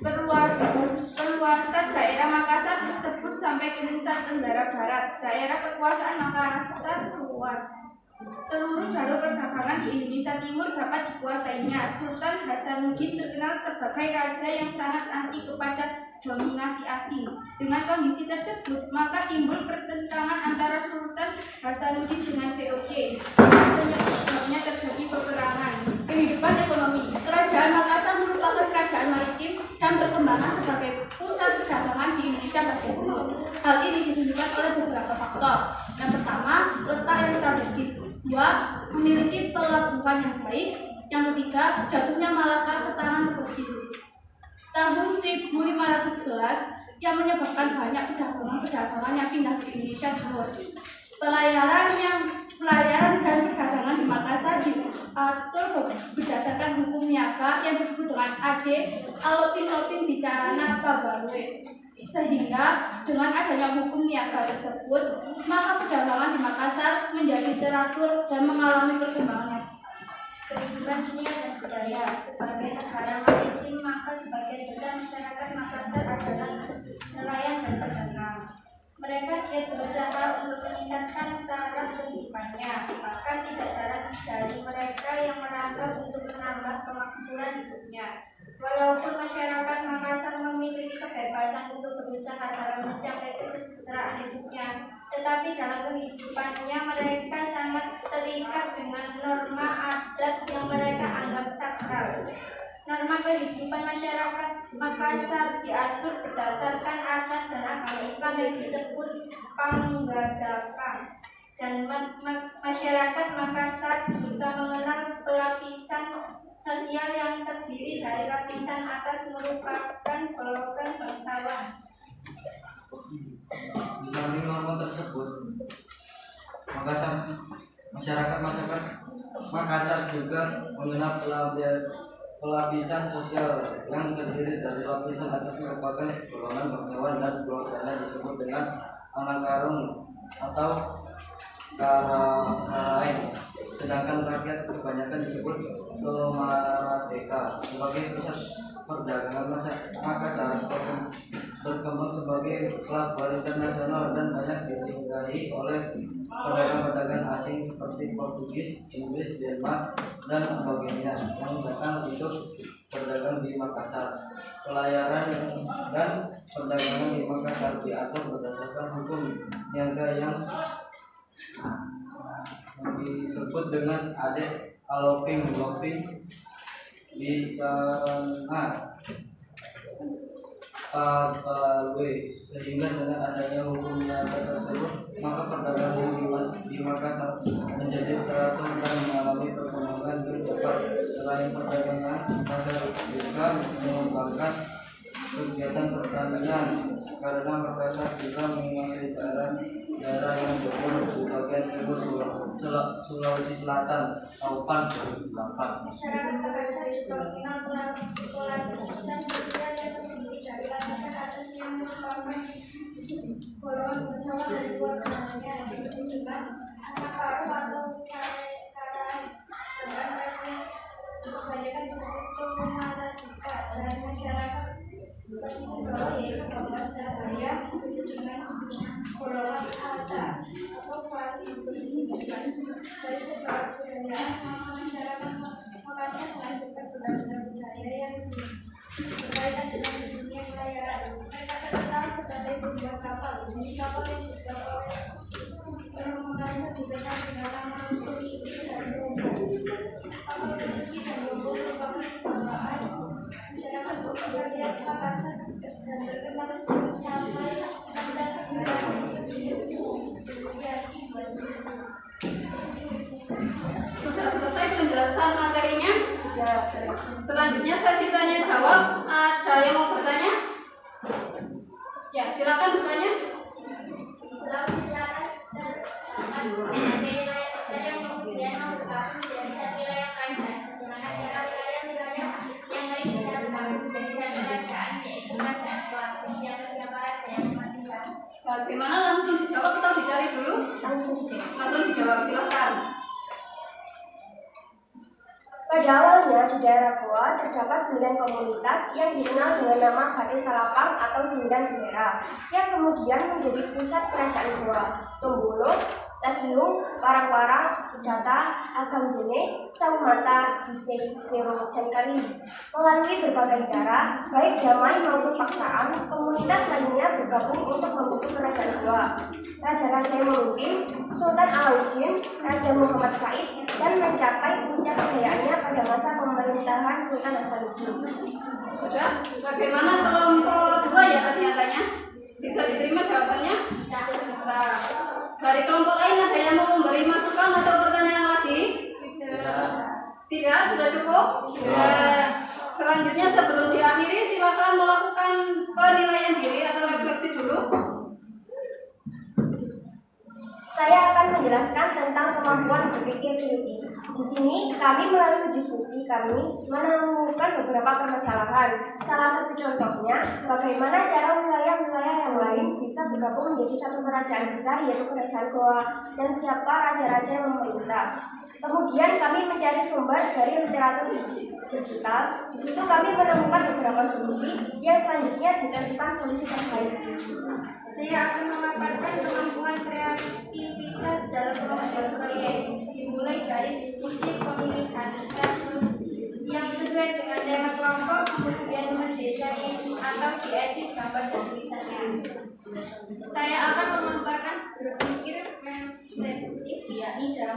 [SPEAKER 7] Perluasan daerah Makassar tersebut sampai ke Nusa Tenggara Barat. Daerah kekuasaan Makassar luas. Seluruh jalur perdagangan di Indonesia Timur dapat dikuasainya. Sultan Hasanuddin terkenal sebagai raja yang sangat anti kepada dominasi asing. Dengan kondisi tersebut, maka timbul pertentangan antara Sultan Hasanuddin dengan VOC. Penyebabnya terjadi peperangan. Kehidupan ekonomi. Kerajaan Makassar merupakan kerajaan maritim dan berkembang sebagai pusat perdagangan di Indonesia bagian timur. Hal ini ditunjukkan oleh beberapa faktor. Yang pertama, letak yang strategis. 2. Memiliki pelabuhan yang baik. Yang ketiga, jatuhnya Malaka ke tangan Portugis. Tahun 1511 yang menyebabkan banyak pedagang yang pindah ke Indonesia Timur. Pelayaran dan perdagangan di Makassar diatur berdasarkan hukum niaga yang disebut dengan AD Alopin Bicarana Pabarwe. Sehingga dengan adanya hukum niaga tersebut, maka perdagangan di Makassar menjadi teratur dan mengalami perkembangan yang besar.
[SPEAKER 4] Kehidupan sosial dan budaya. Sebagai negara maritim, maka sebagian besar masyarakat Makassar adalah nelayan dan pedagang. Mereka giat berusaha untuk meningkatkan taraf kehidupannya. Bahkan tidak jarang dari mereka yang merantau untuk menambah kemakmuran hidupnya. Walaupun masyarakat Makassar memiliki kebebasan untuk berusaha dalam mencapai kesejahteraan hidupnya, tetapi dalam kehidupannya mereka sangat terikat dengan norma adat yang mereka anggap sakral. Norma kehidupan masyarakat Makassar diatur berdasarkan adat dan agama Islam yang disebut panggadakan. Dan masyarakat Makassar juga mengenal pelapisan sosial yang terdiri dari lapisan atas merupakan golongan bangsawan.
[SPEAKER 12] Di samping norma tersebut, masyarakat Makassar juga mengenal pelapisan sosial yang terdiri dari lapisan atas merupakan golongan bangsawan dan keluarganya disebut dengan anak karung atau Kararain, sedangkan rakyat kebanyakan disebut Solomaradeka. Sebagai pusat perdagangan Makassar berkembang sebagai pelabuhan internasional dan banyak disinggahi oleh pedagang-pedagang asing seperti Portugis, Inggris, Denmark, dan sebagainya yang datang untuk berdagang di Makassar. Pelayaran dan perdagangan di Makassar diatur berdasarkan hukum niaga yang disebut dengan Ade Aloping Loping di tanah Papalwe. Sehingga dengan adanya hukum niaga tersebut, maka perdagangan di Makassar menjadi teratur dan mengalami perkembangan yang cepat. Selain perdagangan, Makassar juga mengembangkan kegiatan pertanian karena Makassar juga menguasai daerah yang jauh di bagian timur Sulawesi Selatan tahun 2008.
[SPEAKER 4] Masyarakat Makassar juga mengenal pelapisan sosial yang terdiri dari lapisan atas yang merupakan golongan bangsawan dan keluarganya disebut dengan anak karung atau Kararain. Sedangkan kebanyakan disebut Solomaradeka. Dan masyarakat bawah yaitu Bangsa Surabaya disebut dengan golongan Alta atau Faridisi. Dari sebuah kebudayaan, masyarakat Makassar menghasilkan budaya yang berkaitan dengan dunia pelayaran. Mereka terkenal sebagai pembuat kapal. Jenis kapal yang dibuat oleh orang Makassar dikenal dengan nama Portugis dan Lombok. Kapal Portugis dan Lombok merupakan kebanggaan masyarakat Makassar dan terkenal sebagai sampai dan
[SPEAKER 3] Sudah selesai penjelasan materinya? Selanjutnya sesi tanya jawab. Ada yang mau bertanya? Ya, silakan bertanya. Bagaimana, langsung dijawab atau dicari dulu? Langsung dijawab, silakan.
[SPEAKER 4] Pada awalnya di daerah Goa terdapat 9 komunitas yang dikenal dengan nama Hati Salapang atau 9 bendera, yang kemudian menjadi pusat kerajaan Goa. Tombolo, Tagiung, Parang-Parang, Data, Agam Jene, Saumata, Bising, Sero, dan Kali. Melalui berbagai cara, baik damai maupun paksaan, komunitas lainnya bergabung untuk membentuk kerajaan Goa. Raja-raja yang memimpin, Sultan Alauddin, Raja Muhammad Said, dan mencapai puncak kejayaannya pada masa pemerintahan Sultan Hasanuddin.
[SPEAKER 3] Sudah? Bagaimana kelompok 2 ya tadi katanya? Bisa diterima jawabannya? Bisa. Dari kelompok lain ada yang mau memberi masukan atau pertanyaan lagi? Tidak, sudah cukup? Selanjutnya sebelum diakhiri silakan melakukan penilaian diri atau refleksi dulu.
[SPEAKER 4] Saya akan menjelaskan tentang kemampuan berpikir kritis. Di sini kami melalui diskusi kami menemukan beberapa permasalahan. Salah satu contohnya, bagaimana cara wilayah-wilayah yang lain bisa bergabung menjadi satu kerajaan besar yaitu Kerajaan Goa, dan siapa raja-raja yang memerintah. Kemudian kami mencari sumber dari literatur digital. Di situ kami menemukan beberapa solusi yang selanjutnya ditentukan solusi terbaik.
[SPEAKER 3] Saya akan memaparkan kemampuan kreativitas dalam pembuatan proyek, dimulai dari diskusi pemilihan yang sesuai dengan tema kelompok, kemudian mendesain atau diedit gambar dan tulisannya. Saya akan memaparkan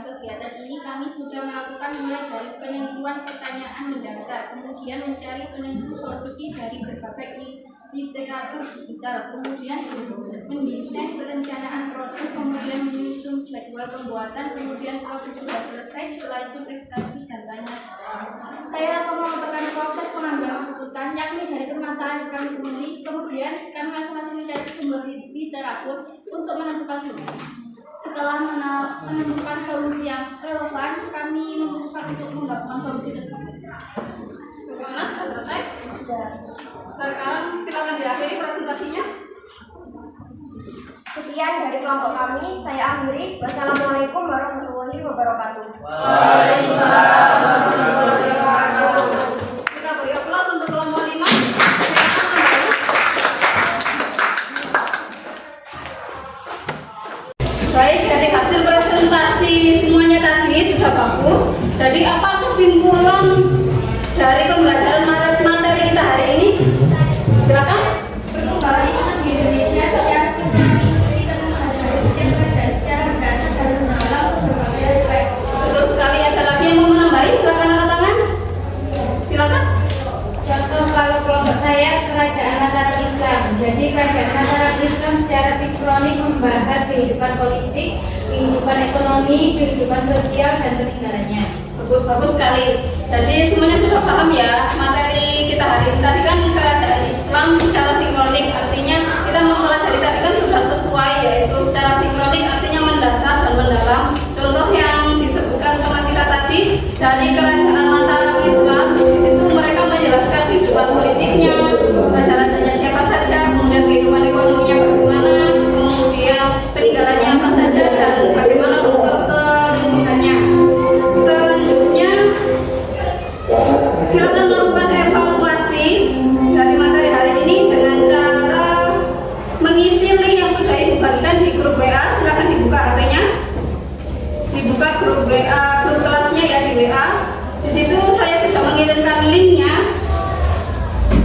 [SPEAKER 7] kegiatan ini kami sudah melakukan mulai dari penentuan pertanyaan mendasar, kemudian mencari penentu solusi dari berbagai literatur digital, kemudian mendesain perencanaan produk, kemudian menyusun jadwal pembuatan, kemudian produk sudah selesai, setelah itu prestasi dan tanya. Saya akan melakukan proses pengambilan keputusan, yakni dari permasalahan yang kami temui, kemudian kami masing-masing mencari sumber literatur untuk menentukan solusi. Setelah menemukan solusi yang relevan, kami memutuskan untuk menggabungkan solusi tersebut.
[SPEAKER 3] Bagaimana, sudah selesai?
[SPEAKER 4] Sudah.
[SPEAKER 3] Sekarang silakan diakhiri presentasinya.
[SPEAKER 4] Sekian dari kelompok kami, saya akhiri. Wassalamualaikum warahmatullahi wabarakatuh.
[SPEAKER 3] Waalaikumsalam warahmatullahi wabarakatuh. Kita beri aplaus untuk kelompok 5. Baik, dari hasil presentasi semuanya tadi sudah bagus. Jadi apa kesimpulan dari pembelajaran materi kita hari ini? Silakan.
[SPEAKER 4] Perkembangan Islam di Indonesia secara sistematik dan mempelajari setiap kerajaan secara mendasar dan mendalam untuk berbagai aspek.
[SPEAKER 3] Betul sekali. Ada lagi yang mau menambahi? Silakan angkat tangan. Silakan.
[SPEAKER 9] Contoh kalau kelompok saya kerajaan Mataram Islam. Jadi kerajaan Mataram Islam secara sinkronis membahas kehidupan politik, kehidupan ekonomi, kehidupan sosial dan peninggalannya.
[SPEAKER 3] Bagus sekali. Jadi semuanya sudah paham ya materi kita hari ini. Tadi kan kerajaan Islam secara sinkronik, artinya kita mempelajari tadi kan sudah sesuai, yaitu secara sinkronik artinya mendasar dan mendalam. Contoh yang disebutkan teman kita tadi dari kerajaan Mataram Islam, di situ mereka menjelaskan kehidupan politiknya, raja-rajanya siapa saja, kemudian kehidupan ekonominya bagaimana, kemudian peninggalannya apa saja dan bagaimana kebutuhannya. Selanjutnya silakan melakukan evaluasi dari materi hari ini dengan cara mengisi link yang sudah ibu bagikan di grup WA. Silakan dibuka HP-nya, dibuka grup WA, grup kelasnya ya di WA. Di situ saya sudah mengirimkan linknya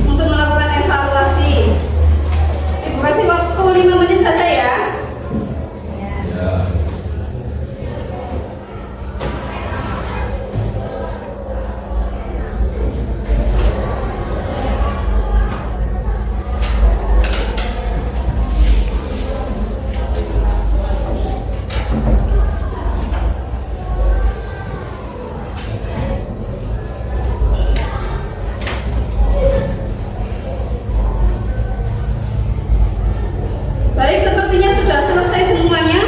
[SPEAKER 3] untuk melakukan evaluasi. Ibu kasih waktu 5 menit saja ya. Baik, sepertinya sudah selesai semuanya.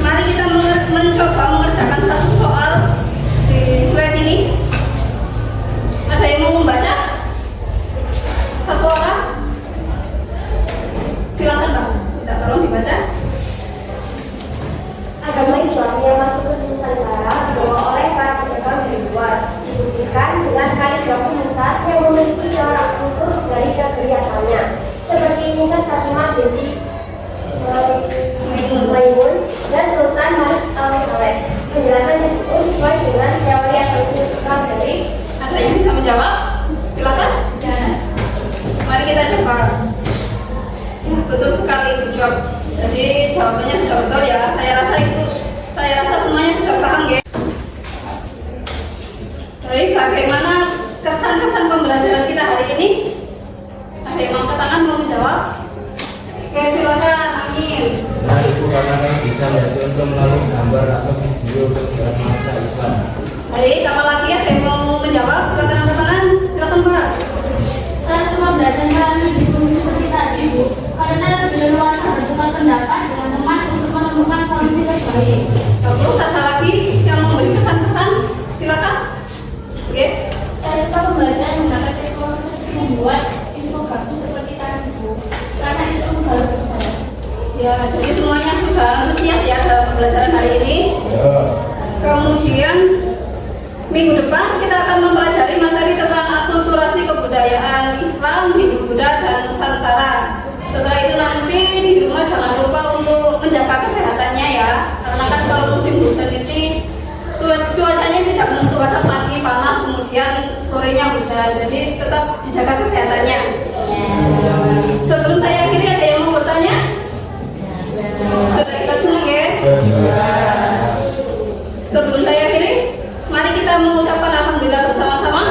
[SPEAKER 3] Mari kita mencoba mengerjakan satu soal di slide ini. Ada yang mau membaca? Satu orang? Silakan Pak, minta tolong dibaca.
[SPEAKER 4] Agama Islam yang masuk ke Nusantara dibawa oleh para pedagang dari luar, dibuktikan dengan kaligrafi besar yang memiliki corak khusus dari negeri asalnya, seperti Nisa Fatimah binti Maimun dan Sultan Malik Al-Saleh. Penjelasan tersebut sesuai dengan teori asal-usul Islam dari.
[SPEAKER 3] Ada yang bisa menjawab? Silakan. Mari kita coba. Ya, betul sekali dijawab. Jadi jawabannya sudah betul ya. Saya rasa semuanya sudah paham ya. Baik, bagaimana kesan-kesan pembelajaran kita hari ini? Ada yang angkat tangan mau menjawab? Oke, silakan Amin.
[SPEAKER 10] Nah, Ibu katakan bisa untuk melalui gambar atau video kegiatan masa Islam.
[SPEAKER 3] Baik, apa lagi ada yang mau menjawab? Silakan angkat tangan. Silakan Mbak.
[SPEAKER 7] Saya semua belajar melalui diskusi seperti tadi, Bu, karena lebih leluasa bertukar pendapat dengan teman untuk menemukan solusi terbaik.
[SPEAKER 3] Bagus, ada lagi yang mau memberi kesan-kesan? Silakan. Oke.
[SPEAKER 7] Saya suka pembelajaran menggunakan teknologi untuk membuat infografis seperti tadi, Bu, karena itu baru bagi saya.
[SPEAKER 3] Ya, jadi semuanya sudah antusias ya dalam pembelajaran hari ini. Kemudian minggu depan kita akan mempelajari materi tentang akulturasi kebudayaan Islam, Hindu-Buddha dan Nusantara. Setelah itu nanti di rumah jangan lupa untuk menjaga kesehatannya ya, karena kan kalau musim hujan ini cuacanya tidak menentu, kadang pagi panas kemudian sorenya hujan, jadi tetap dijaga kesehatannya. Sebelum saya akhiri, ada yang mau bertanya? Sudah ikhlas semua ya? kita mengucapkan alhamdulillah bersama-sama?